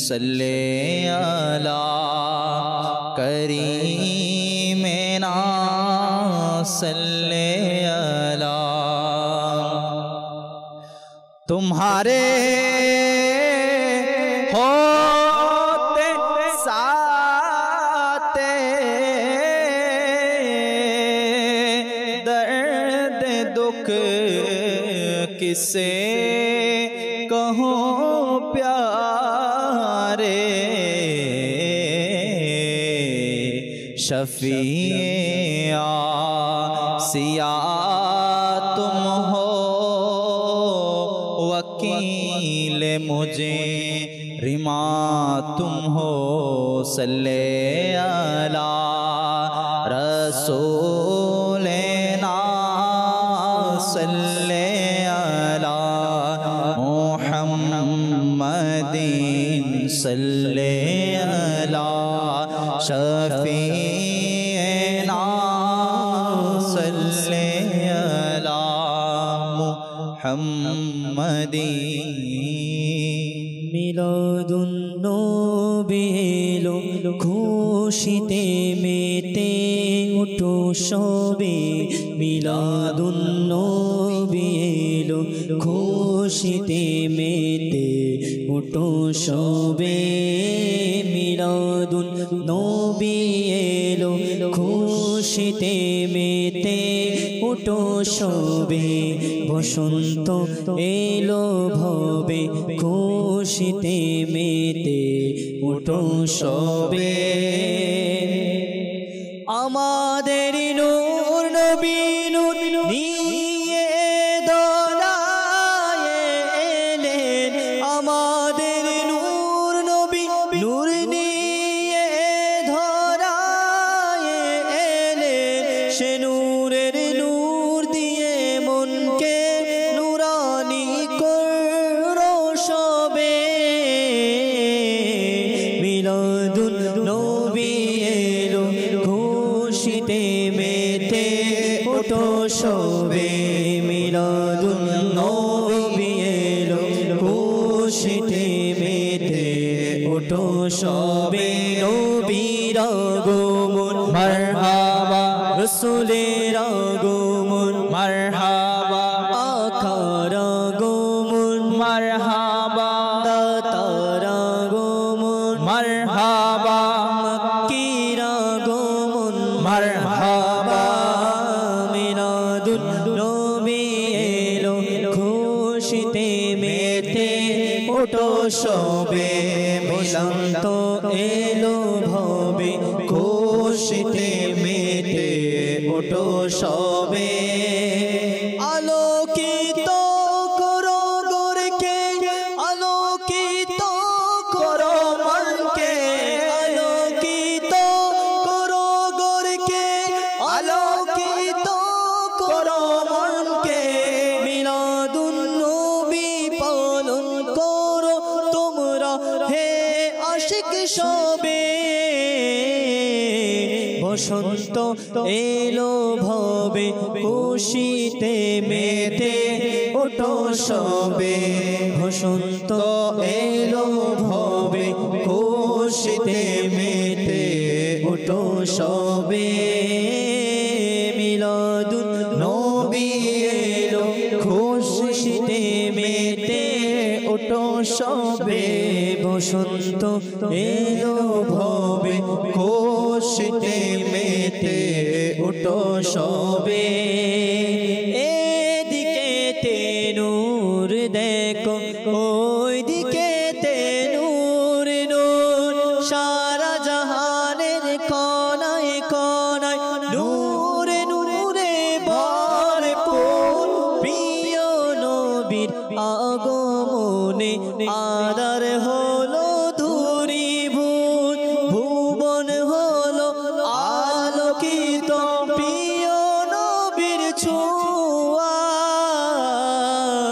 সাল্লি আলা করিমিনা সাল্লি আলা। तुम्हारे होते साथे दर्द दुख किसे कहो प्यारे, शफीए आसिया तुम हो, वकील मुझे रिमा तुम हो, सल्ले अला रसूलिना सल्ले अला मुहम्मदिन सल्ले अला शफीना सल्ले মুহাম্মাদিন মিলাদুন নবী এলো খুশিতে মেতে উঠো সবে মিলাদুন নবী এলো খুশিতে মেতে উঠো সবে মিলাদুন নবী এলো খুশিতে মেতে উঠো সবে বসন্ত এলো ভবে খুশিতে মেতে উঠো সবে আমাদের নূর নবী নূর নিয়ে দোলায় এলেন আমাদের নূর নবী নূর নিয়ে ধরায় এলেন সে নূরের নূর দিয়ে মনকে নুরানি করো সবে মিলাদুন নবী এলো খুশিতে মেতে ওঠো সবে মিলাদুন নবী এলো খুশিতে মেতে ওঠো সবে নবীর আগমন মারহাবা রাসূলের আগমন মারহাবা আখার আগমন মারহাবা দাতার আগমন মারহাবা মক্কির আগমন মারহাবা মিলাদুন নবী এলো খুশিতে মেতে ওঠো সবে বসন্ত এলো ভবে খুশিতে মেতে ওঠো সবে আলোকিত করো গোরকে আলোকিত করো মনকে আলোকিত করো গোরকে আলোকিত করো মনকে মিলাদুন নবী পালন করো তোমরা হে আশিক সবে বসন্ত এলো ভবে খুশিতে মেতে ওঠো সবে বসন্ত এলো ভবে খুশিতে মেতে ওঠো সবে মিলাদুন নবী এলো খুশিতে মেতে ওঠো সবে বসন্ত এলো ভবে খুশিতে মেতে ওঠো সবে এদিকে তে নূর দেখো ওই দিকে তে নূর নূর সারা জাহানের কোনায় কোনায় নূরে নূরে ভরপুর প্রিয় নবীর আগমনে আদার হলো ধূরীভূত ভুবন হলো আলোকিত প্রিয় নবীর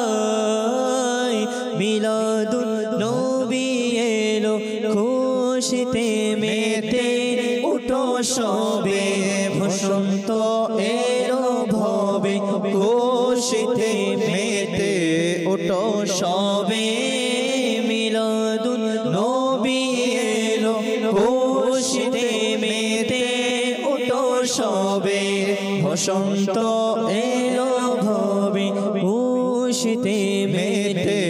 ছোঁয়ায় মিলাদুন নবী এলো খুশিতে মেতে উঠো সবে বসন্ত এলো ভবে খুশিতে মেতে ওঠো সবে মিলাদুন নবী এলো খুশিতে মেতে উঠো সবে বসন্ত এলো ভবে খুশিতে মেতে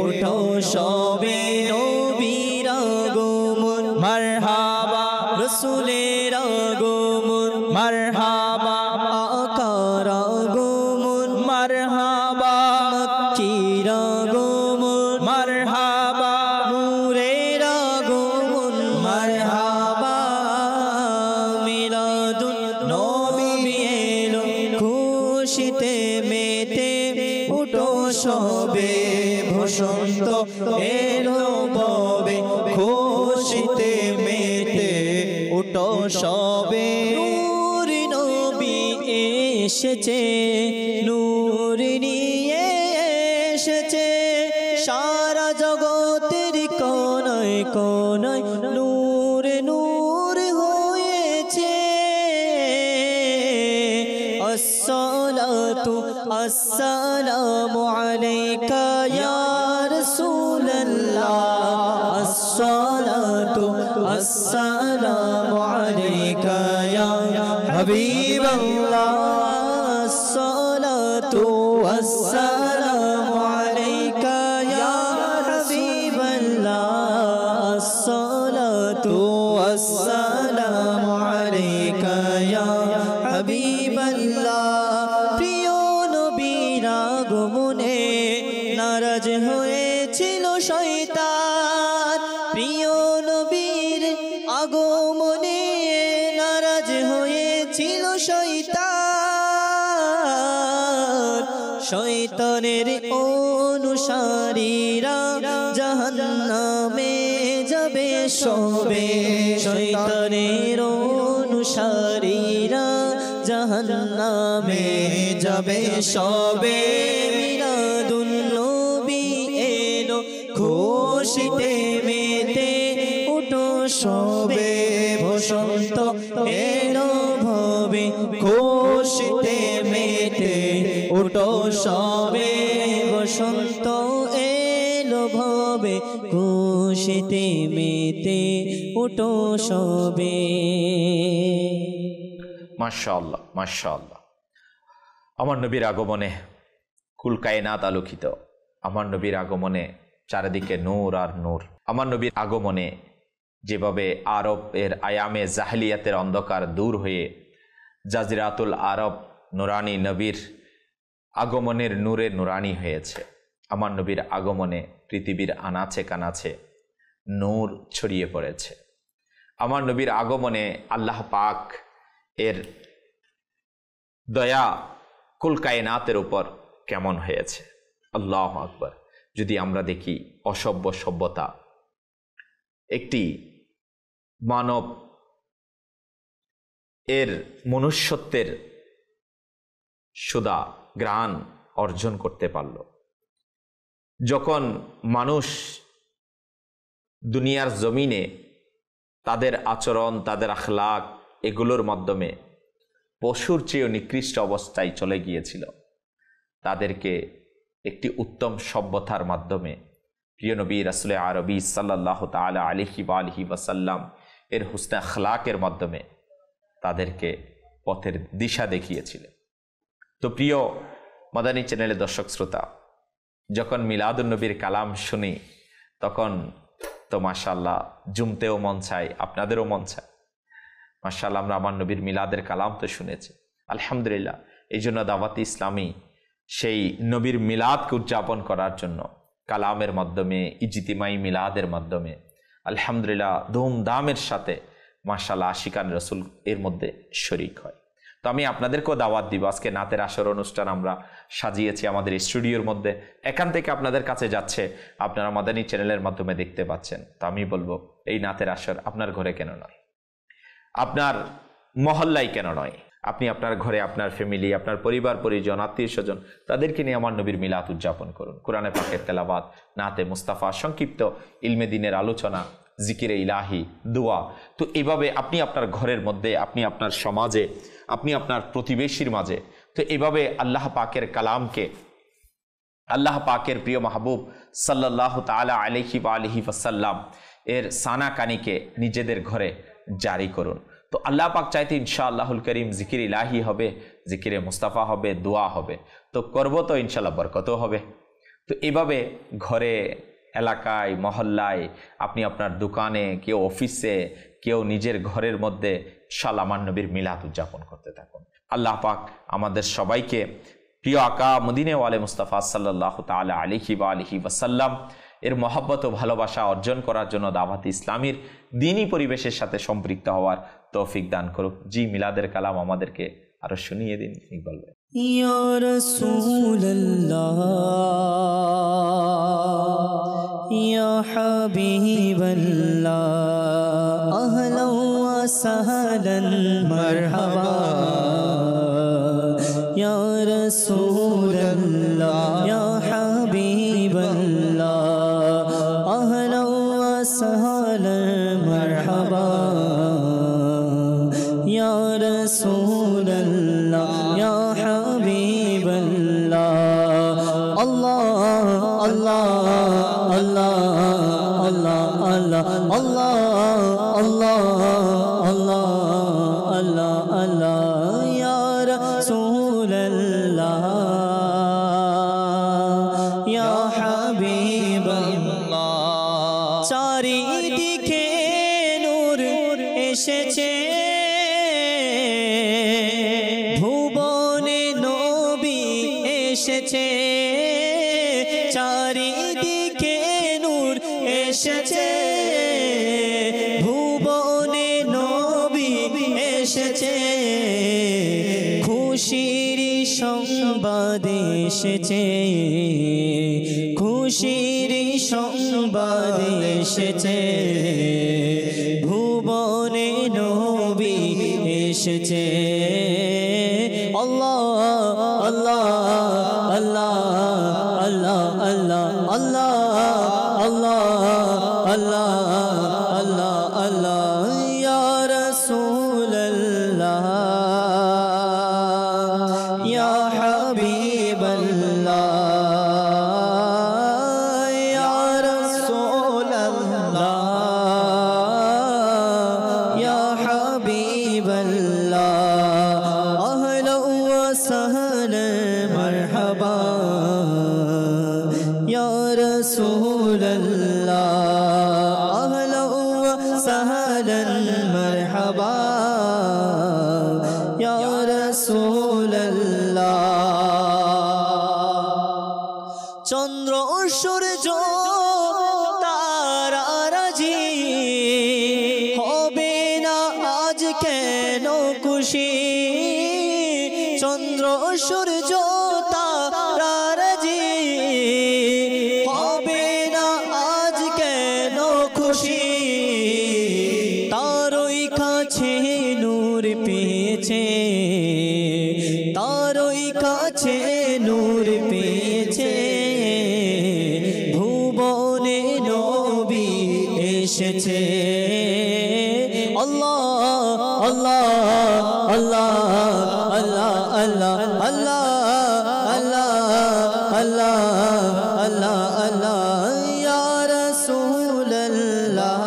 উঠো সবে নবীর আগমন মারহাবা রাসূলের আগমন মারহাবা আকার আগমন মারহাবা মক্কির আগমন মারহাবা নূরের আগমন মারহাবা মিলাদুন নবী এলো খুশিতে মেতে উঠো সবে বসন্ত এলো ভবে খুশিতে মেতে ওঠো সবে নূর নবী এসেছে নূর নিয়ে এসেছে সারা জগতের কোনায় কোনায় নূর নূর হয়েছে আসসালাতু আসসালামু আলাইকা আলাইকা ইয়া রাসূলুল্লাহ আসসালাতু আসসালামু আলাইকা ইয়া হাবিবাল্লাহ আসসালাতু আসসালামু আলাইকা ইয়া হাবিবাল্লাহ আসসালাতু আসসালামু আলাইকা ইয়া হাবিবাল্লাহ প্রিয় নবীর আগমনে নারাজ হয়েছিল শয়তান প্রিয় নবীর আগমনে নারাজ হয়েছিল শয়তান শয়তানের অনুসারীরা জাহান্নামে যাবে সবে শয়তানের অনুসারীরা জাহান্নামে যাবে সবে মিলাদুন নবী এলো খুশিতে মেতে উঠো সবে বসন্ত এলো ভবে খুশিতে মেতে উঠো সবে বসন্ত এলো ভবে খুশিতে মেতে উঠো সবে মাশাআল্লাহ মাশাআল্লাহ আমার নবীর আগমনে কুল কায়নাত আলোকিত আমার নবীর আগমনে চারিদিকে নূর আর নূর আমার নবীর আগমনে যেভাবে আরবের আয়ামে জাহেলিয়াতের অন্ধকার দূর হয়ে জাজিরাতুল আরব নুরানি নবীর আগমনের নূরে নুরানি হয়েছে আমার নবীর আগমনে পৃথিবীর আনাচে কানাচে নূর ছড়িয়ে পড়েছে আমার নবীর আগমনে আল্লাহ পাক এর দয়া কুল কায়নাতের উপর কেমন হয়েছে আল্লাহু আকবার যদি আমরা দেখি অসভ্য সভ্যতা একটি মানব এর মনুষ্যত্বের সুদা গ্রাণ অর্জন করতে পারল যখন মানুষ দুনিয়ার জমিনে তাদের আচরণ তাদের আখলাক এগুলোর মাধ্যমে পশুর চেয়েও নিকৃষ্ট অবস্থায় চলে গিয়েছিল তাদেরকে একটি উত্তম সভ্যতার মাধ্যমে প্রিয় নবী রাসূল আরবি সাল্লাল্লাহু তাআলা আলাইহি ওয়া আলিহি ওয়াসাল্লাম এর হুসনে আখলাকের মাধ্যমে তাদেরকে পথের দিশা দেখিয়েছিলেন তো প্রিয় মাদানী চ্যানেলের দর্শক শ্রোতা যখন মিলাদুন নবীর কালাম শুনি তখন তো মাশাআল্লাহ জুমতেও মন চায় আপনাদেরও মন চায় মাশাআল্লাহ আমরা আমার নবীর মিলাদের কালাম তো শুনেছি আলহামদুলিল্লাহ এই জন্য দাওয়াতে ইসলামী সেই নবীর মিলাদকে উদযাপন করার জন্য কালামের মাধ্যমে ইজতিমাই মিলাদের মাধ্যমে আলহামদুলিল্লাহ ধুমধামের সাথে মাশাআল্লাহ আশিকান রসুল এর মধ্যে শরীক হয় তো আমি আপনাদেরকেও দাওয়াত দিব আজকে নাতের আসর অনুষ্ঠান আমরা সাজিয়েছি আমাদের স্টুডিওর মধ্যে এখান থেকে আপনাদের কাছে যাচ্ছে আপনারা মাদানী চ্যানেলের মাধ্যমে দেখতে পাচ্ছেন তো আমি বলবো এই নাতের আসর আপনার ঘরে কেন নয় আপনার মহল্লায় কেন নয় আপনি আপনার ঘরে আপনার ফ্যামিলি আপনার পরিবার পরিজন আত্মীয় স্বজন তাদেরকে নিয়ে আমার নবীর মিলাদ উদযাপন করুন কোরআনে পাকের তেলাওয়াত নাতে মুস্তাফা সংক্ষিপ্ত ইলমে দ্বীনের আলোচনা জিকিরে ইলাহি দোয়া তো এভাবে আপনি আপনার ঘরের মধ্যে আপনি আপনার সমাজে আপনি আপনার প্রতিবেশীর মাঝে তো এভাবে আল্লাহ পাকের কালামকে আল্লাহ পাকের প্রিয় মাহবুব সাল্লাল্লাহু তাআলা আলাইহি ওয়া আলিহি ওয়াসাল্লাম এর সানা কানিকে নিজেদের ঘরে জারি করুন তো আল্লাহ পাক চাইতে ইনশাআল্লাহুল করিম জিকির ইলাহি হবে জিকিরে মুস্তাফা হবে দোয়া হবে তো করব তো ইনশাআল্লাহ বরকতও হবে তো এভাবে ঘরে এলাকায় মহল্লায় আপনি আপনার দোকানে কেউ অফিসে কেউ নিজের ঘরের মধ্যে ইনশাআল্লাহ আমার নবীর মিলাদ উদযাপন করতে থাকুন আল্লাহ পাক আমাদের সবাইকে প্রিয় আকা মদিনে ওয়ালে মুস্তাফা সাল্লাল্লাহু তাআলা আলাইহি ওয়া আলিহি ওয়াসাল্লাম এর মহব্বত ও ভালোবাসা অর্জন করার জন্য দাওয়াত ইসলামীর দ্বীনি পরিবেশের সাথে সম্পৃক্ত হওয়ার তৌফিক দান করুক জি মিলাদের কালাম আমাদেরকে আরো শুনিয়ে দিন ইকবাল ভাই ইয়া রাসূলুল্লাহ ইয়া হাবিবাল্লাহ আহলান ওয়া সাহলান মারহাবা ইয়া রাসূলুল্লাহ ইয়া হাবিবাল্লাহ আহলান ওয়া সাহলান মারহাবা ইয়া রাসূলুল্লাহ ইয়া হাবিবাল্লাহ আল্লাহ अल्लाह अल्लाह अल्लाह अल्लाह अल्लाह अल्लाह अल्लाह अल्लाह अल्लाह या रसूल अल्लाह या हबीब अल्लाह चारिदिके नूर एसेছে ভুবনে নবী এসেছে চারিদিকে নূর এসেছে ভুবনে নবী এসেছে খুশির সংবাদ এসেছে খুশির সংবাদ এসেছে ভুবনে নবী এসেছে আল্লাহ আল্লাহ আল্লাহ আল্লাহ আল্লাহ আল্লাহ আল্লাহ আল্লাহ আল্লাহ আল্লাহ ইয়া রাসূল আল্লাহ ইয়া হাবিব আল্লাহ ইয়া রাসূল আল্লাহ ইয়া হাবিব আল্লাহ আহলা ওয়া সাহলা মারহাবা ইয়া রাসূল আল্লাহ আহলা ওয়া সাহলা মারহাবা ইয়া রাসূল আল্লাহ চন্দ্র সূর্য তারারাজি হবে না আজ কেন খুশি চন্দ্র সূর্য তারারাজি হবে না আজ কেন খুশি তারই কাছে নূর পেয়েছে তারই কাছে নূর পেয়েছে ভুবনে নবী এসেছে আল্লাহ আল্লাহ আল্লাহ আল্লাহ আল্লাহ আল্লাহ আল্লাহ আল্লাহ আল্লাহ আল্লাহ ইয়া রাসূল আল্লাহ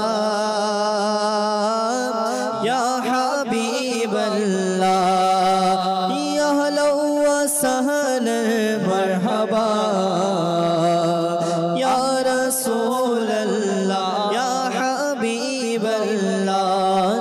ইয়া হাবিব আল্লাহ ইয়া আহলা ওয়া সাহলা মারহাবা ইয়া রাসূল আল্লাহ ইয়া হাবিব আল্লাহ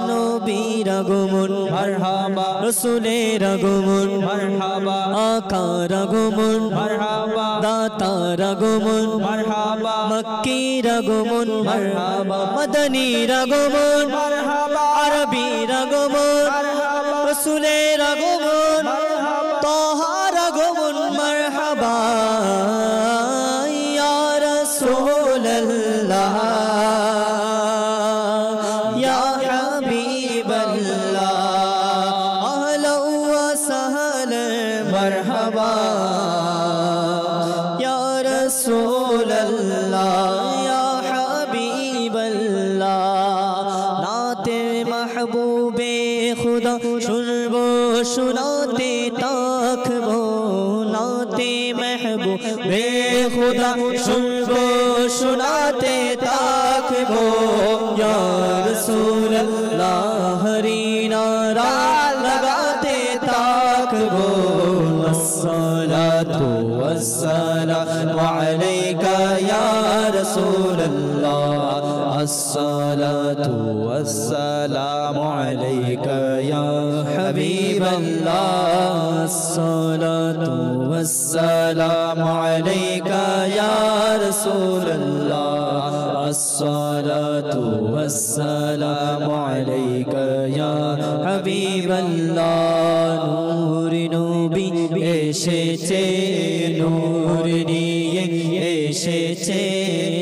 নবীর আগমন মারহাবা রাসূলের আগমন মারহাবা আকার আগমন মারহাবা দাতার আগমন মারহাবা মক্কির আগমন মারহাবা মদনীর আগমন মারহাবা আরবীর আগমন মারহাবা রাসূলের আগমন মারহাবা তাহার আগমন মারহাবা ইয়া রাসূল আল্লাহ ইয়া হাবিব আল্লাহ আহলা ওয়া সাহলা মারহাবা ইয়া রাসূল আল্লাহ ইয়া হাবিব আল্লাহ নাতে মাহবুবে খুদা শুনবো শোনাতে তাকবো নাতে মাহবুবে খুদা শুনবো শোনাতে তাকবো ইয়া রাসূল আল্লাহ হরি নারা लगाते ताकबो अस्सलातु वस्सलामु अलैका या रसूल अल्लाह अस्सलातु वस्सलामु अलैका या हबीब अल्लाह अस्सलातु वस्सलामु अलैका या रसूल अल्लाह अस्सलातु वस्सलामु अलैका या हबीब अल्लाह नूर नबी एसेছে नूर নিয়ে এসেছে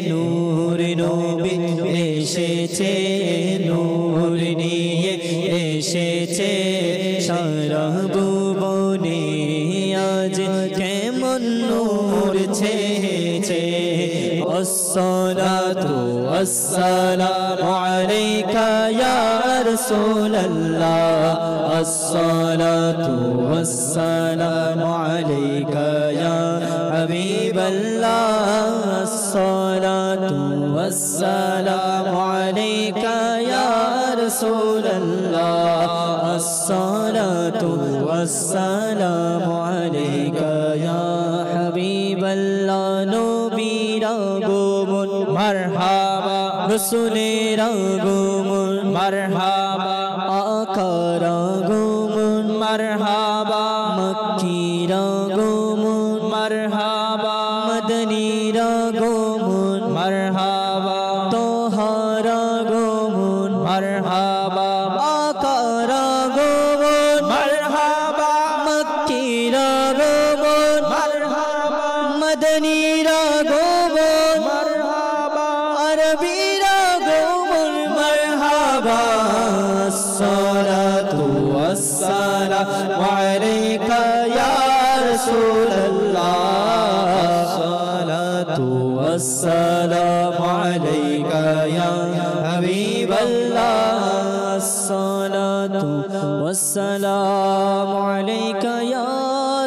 নূর নবী এসেছে নূর নিয়ে এসেছে সারা ভুবনে আজ কেমন নূর ছেয়েছে আসসালাতু ওয়াসসালামু আলাইকা ইয়া রাসূলুল্লাহ আসসালাতু ওয়াসসালামু আলাইকা ইয়া হাবিবাল্লাহ والسلام عليك يا رسول الله الصلاة والسلام عليك يا حبيب الله نبير আগমন মারহাবা রসুলের আগমন মারহাবা আকার আগমন মারহাবা মক্কির আগমন মারহাবা মদনীর আগমন মারহাবা তোহার আগমন মারহাবা আকার আগমন মারহাবা মক্কির আগমন মারহাবা মদনীর আগমন মারহাবা আরবীর আগমন মারহাবা আসসালাতু ওয়াসসালামু আলাইকা ইয়া রাসূলুল্লাহ আসসালাতু ওয়াসসালামু আলাইকা ইয়া হাবিবাল্লাহ আসসালাতু ওয়াসসালামু আলাইকা ইয়া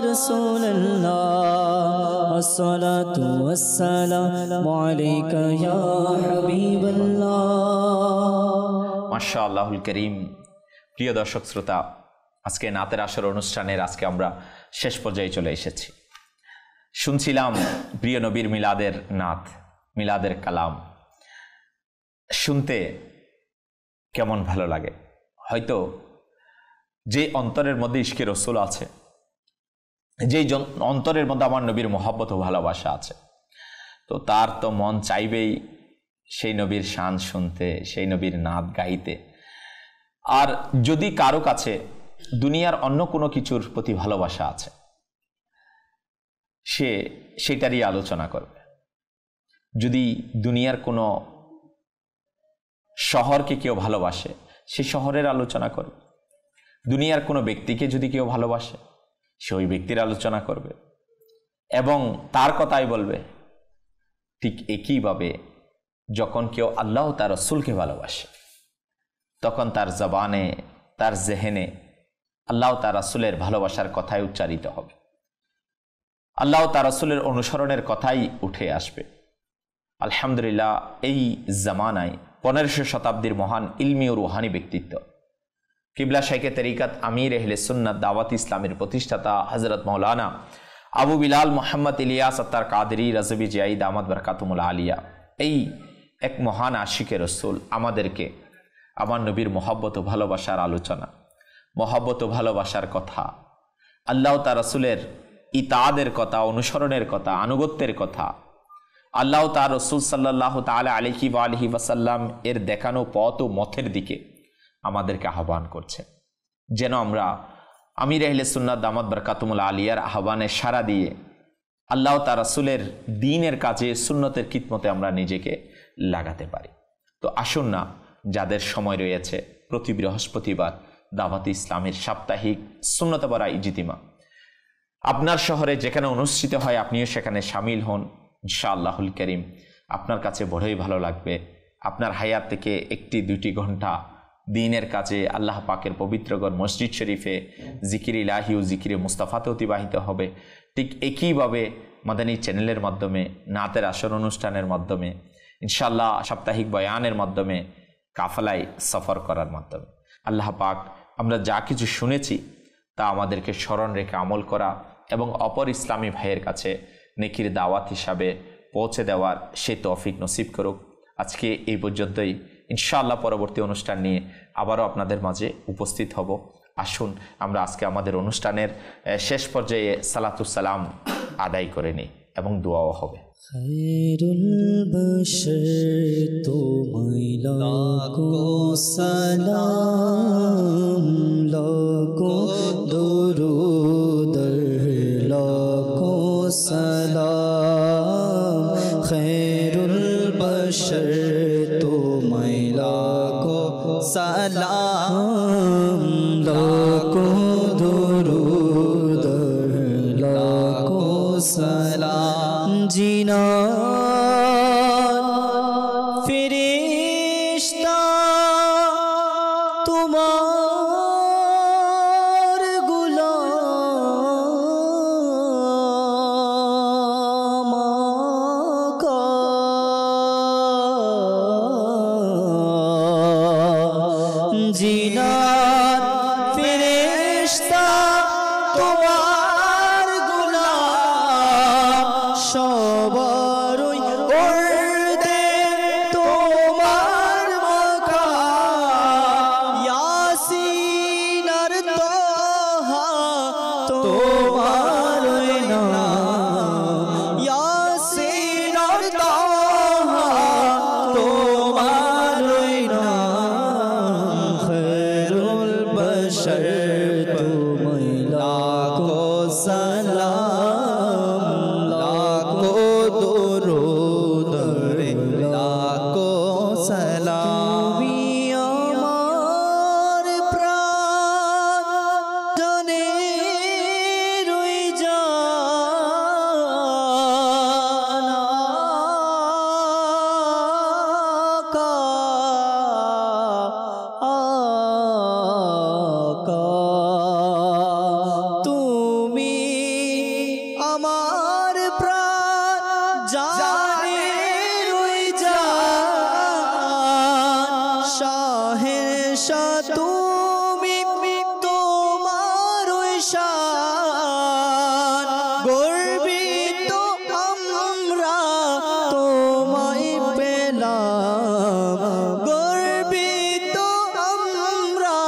রাসূলুল্লাহ আসসালাতু ওয়াসসালামু আলাইকা ইয়া হাবিবাল্লাহ। মাশাআল্লাহুল করিম। প্রিয় দর্শক শ্রোতা, আজকে নাতের আসর অনুষ্ঠানের আজকে আমরা শেষ পর্যায়ে চলে এসেছি। শুনছিলাম প্রিয় নবীর মিলাদের নাত, মিলাদের কালাম। শুনতে কেমন ভালো লাগে। হয়তো যে অন্তরের মধ্যে ইশকে রসুল আছে, যেই অন্তরের মধ্যে আমার নবীর মহব্বত ও ভালোবাসা আছে, তো তার তো মন চাইবেই সেই নবীর শান শুনতে, সেই নবীর নাত গাইতে। আর যদি কারো কাছে দুনিয়ার অন্য কোনো কিছুর প্রতি ভালোবাসা আছে, সে সেটারই আলোচনা করবে। যদি দুনিয়ার কোনো শহরকে কেউ ভালোবাসে, সে শহরের আলোচনা করবে। দুনিয়ার কোনো ব্যক্তিকে যদি কেউ ভালোবাসে, সে ওই ব্যক্তির আলোচনা করবে এবং তার কথাই বলবে। ঠিক একইভাবে যখন কেউ আল্লাহ তার রসুলকে ভালোবাসে, তখন তার জবানে, তার জেহেনে আল্লাহ তার রসুলের ভালোবাসার কথাই উচ্চারিত হবে, আল্লাহ তার রসুলের অনুসরণের কথাই উঠে আসবে। আলহামদুলিল্লাহ, এই জামানায় 1500 শতাব্দীর মহান ইলমি ও রুহানি ব্যক্তিত্ব কিবলা শাইখে তরিকাত আমির আহলে সুন্নাত দাওয়াত ইসলামের প্রতিষ্ঠাতা হযরত মাওলানা আবু বিলাল মোহাম্মদ ইলিয়াস আত্তার কাদেরী রাজবি জিয়াই দামাত বরকাতুমুল আলিয়া, এই এক মহান আশিকে রসুল আমাদেরকে আমার নবীর মহব্বত ও ভালোবাসার আলোচনা, মহব্বত ও ভালোবাসার কথা, আল্লাহ তার রসুলের ইতাদের কথা, অনুসরণের কথা, আনুগত্যের কথা, আল্লাহ তার রসুল সাল্লাল্লাহু তাআলা আলাইহি ওয়া আলিহি ওয়াসাল্লাম এর দেখানো পথ ও মথের দিকে আমাদেরকে আহ্বান করছে। যেন আমরা আমির আহলে সুন্নাত দামাত বরকাতুমুল আলিয়ার আহ্বানে সাড়া দিয়ে আল্লাহ তার রসুলের দ্বীনের কাজে, সুন্নতের খিদমতে আমরা নিজেকে লাগাতে পারি। তো আসুন না, যাদের সময় রয়েছে, প্রতি বৃহস্পতিবার দাওয়াত ইসলামের সাপ্তাহিক সুন্নত পড়া ইজতিমা আপনার শহরে যেখানে অনুষ্ঠিত হয়, আপনিও সেখানে শামিল হন। ইনশাআল্লাহুল করিম আপনার কাছে বড়ই ভালো লাগবে। আপনার হায়াত থেকে 1-2 ঘন্টা দ্বীনের কাজে, আল্লাহ পাকের পবিত্রগর মসজিদ শরীফে জিকির ইলাহি ও জিকিরে মুস্তাফাতে অতিবাহিত হবে। ঠিক একইভাবে মাদানী চ্যানেলের মাধ্যমে, নাতের আসর অনুষ্ঠানের মাধ্যমে, ইনশাআল্লাহ সাপ্তাহিক বয়ানের মাধ্যমে, কাফেলায় সফর করার মাধ্যমে আল্লাহ পাক আমরা যা কিছু শুনেছি তা আমাদেরকে স্মরণ রেখে আমল করা এবং অপর ইসলামী ভাইয়ের কাছে নেকির দাওয়াত হিসাবে পৌঁছে দেওয়ার সে তৌফিক নসিব করুক। আজকে এই পর্যন্তই। ইনশাআল্লাহ পরবর্তী অনুষ্ঠান নিয়ে আবারও আপনাদের মাঝে উপস্থিত হব। আসুন আমরা আজকে আমাদের অনুষ্ঠানের শেষ পর্যায়ে সালাতুস সালাম আদায় করে নিই এবং দোয়াও হবে। খায়রুল বশর তোমায় লাখো সালাম, লাখো দুরূদ, লাখো সালাম। খায়রুল বশর তোমায় লাখো সালাম, লাখো দুরূদ, লাখো সালাম। জিনা ফেরেশতা তোমার গোলাম, 100 আকা তাহা তোমারই নাম খৈরুল বশর তুমি লাখো সালাম লাখো দুরূদ লাখো সালাম তুমি আমার প্রাণ জনে রই জানা আকা তুমি আমার প্রাণ জানে রই জান শাহের শাহ তুমি তোমার শান গর্বিত আমরা তোমায় পেলাম গর্বিত আমরা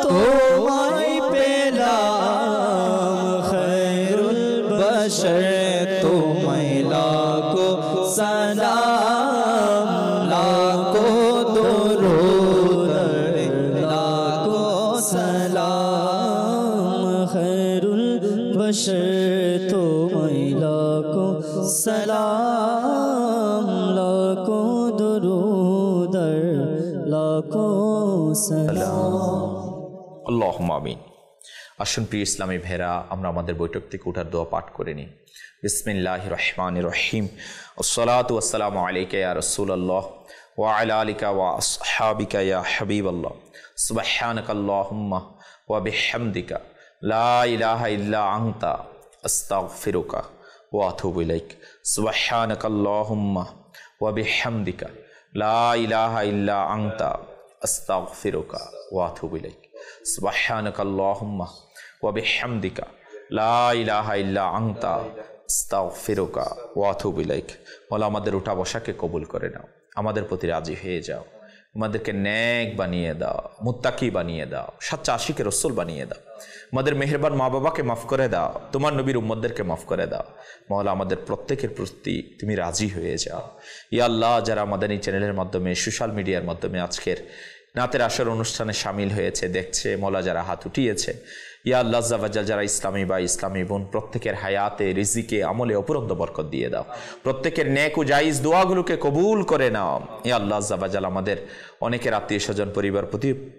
তোমায় পেলাম খৈরুল বশর তোমায় লাখো সালাম লাখো দুরূদ লাখো সালাম খৈরুল বশর তোমায় লাখো সালাম লাখো দুরূদ লাখো সালাম আল্লাহুম্মা আমিন। আসুন প্রিয় ইসলামী ভেরা, আমরা আমাদের বৈঠক থেকে উঠার দোয়া পাঠ করে নিই। বিসমিল্লাহির রহমানির রহিম। আসসালাতু ওয়াসসালামু আলাইকা ইয়া রাসূলুল্লাহ ওয়া আলা আলিকা ওয়া আসহাবিকা ইয়া হাবিবাল্লাহ। সুবহানাকাল্লাহুম্মা ওয়া বিহামদিকা লা ইলাহা ইল্লা আনতা আস্তাগফিরুকা ওয়া আতুবু ইলাইক। সুবহানাকাল্লাহুম্মা ওয়া বিহামদিকা লা ইলাহা ইল্লা আনতা আস্তাগফিরুকা ওয়া আতুবু ইলাইক। সুবহানাকাল্লাহুম্মা ওয়া বিহামদিকা লা ইলাহা ইল্লা আনতা আস্তাগফিরুকা ওয়া আতুবু ইলাইক। মোলা আমাদের উঠা বসাকে কবুল করে নাও, আমাদের প্রতি রাজি হয়ে যাও, আমাদেরকে নেক বানিয়ে দাও, মুত্তাকি বানিয়ে দাও, সচ্চা আশিকে রসুল বানিয়ে দাও, আমাদের মেহেরবান মা বাবাকে মাফ করে দাও, তোমার নবীর উম্মতদেরকে মাফ করে দাও। মওলা আমাদের প্রত্যেকের প্রতি তুমি রাজি হয়ে যাও। ইয়া আল্লাহ, যারা আমাদের এই চ্যানেলের মাধ্যমে সোশ্যাল মিডিয়ার মাধ্যমে আজকের নাতের আসর অনুষ্ঠানে সামিল হয়েছে, দেখছে, মওলা যারা হাত উঠিয়েছে, ইয়া আল্লাহ আজ্জা ওয়াজাল, যারা ইসলামী বা ইসলামী বোন, প্রত্যেকের হায়াতে রিজিকে আমলে অপরন্ত বরকত দিয়ে দাও, প্রত্যেকের নেক ও জায়েজ দোয়াগুলোকে কবুল করে নাও। ইয়া আল্লাহ আজ্জা ওয়াজাল, আমাদের অনেকের আত্মীয় স্বজন পরিবার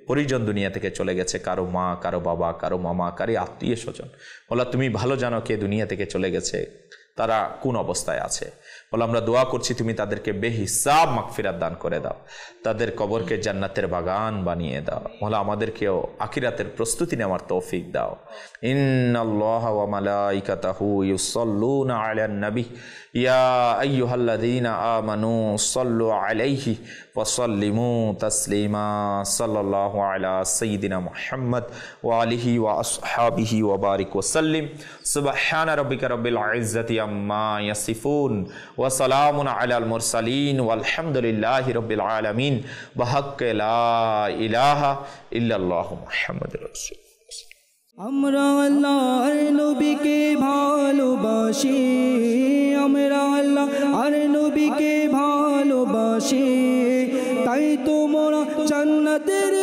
পরিজন দুনিয়া থেকে চলে গেছে, কারো মা, কারো বাবা, কারো মামা, কারো আত্মীয় স্বজন। বলা তুমি ভালো জানো কে দুনিয়া থেকে চলে গেছে, তারা কোন অবস্থায় আছে। বলে আমরা দোয়া করছি তুমি তাদেরকে বেহিসাব মাগফিরাত দান করে দাও, তাদের কবরকে জান্নাতের বাগান বানিয়ে দাও। বলে আমাদেরকেও আখিরাতের প্রস্তুতি নেওয়ার তৌফিক দাও। ইন্নাল্লাহা ওয়া মালাইকাতাহু ইউসাল্লুনা আলান নবী ইয়া আইয়ুহাল্লাযীনা আমানু সাল্লু আলাইহি ওয়া সাল্লিমু তাসলিমা। সাল্লাল্লাহু আলা সাইয়্যিদিনা মুহাম্মদ ওয়া আলিহি ওয়া আসহাবিহি ওয়া বারিক ওয়া সাল্লিম। সুবহানা রাব্বিকা রাব্বিল ইজ্জাতি আম্মা ইয়াসিফুন ওয়া সালামুন আলাল মুরসালিন ওয়ালহামদুলিল্লাহি রাব্বিল আলামিন। বিহাক্কি লা ইলাহা ইল্লাল্লাহু মুহাম্মাদুর রাসূল। আমরা আল্লাহর নবীকে ভালোবাসি, আমরা আল্লাহর নবীকে ভালোবাসি, তাই তোমরা জান্নাতের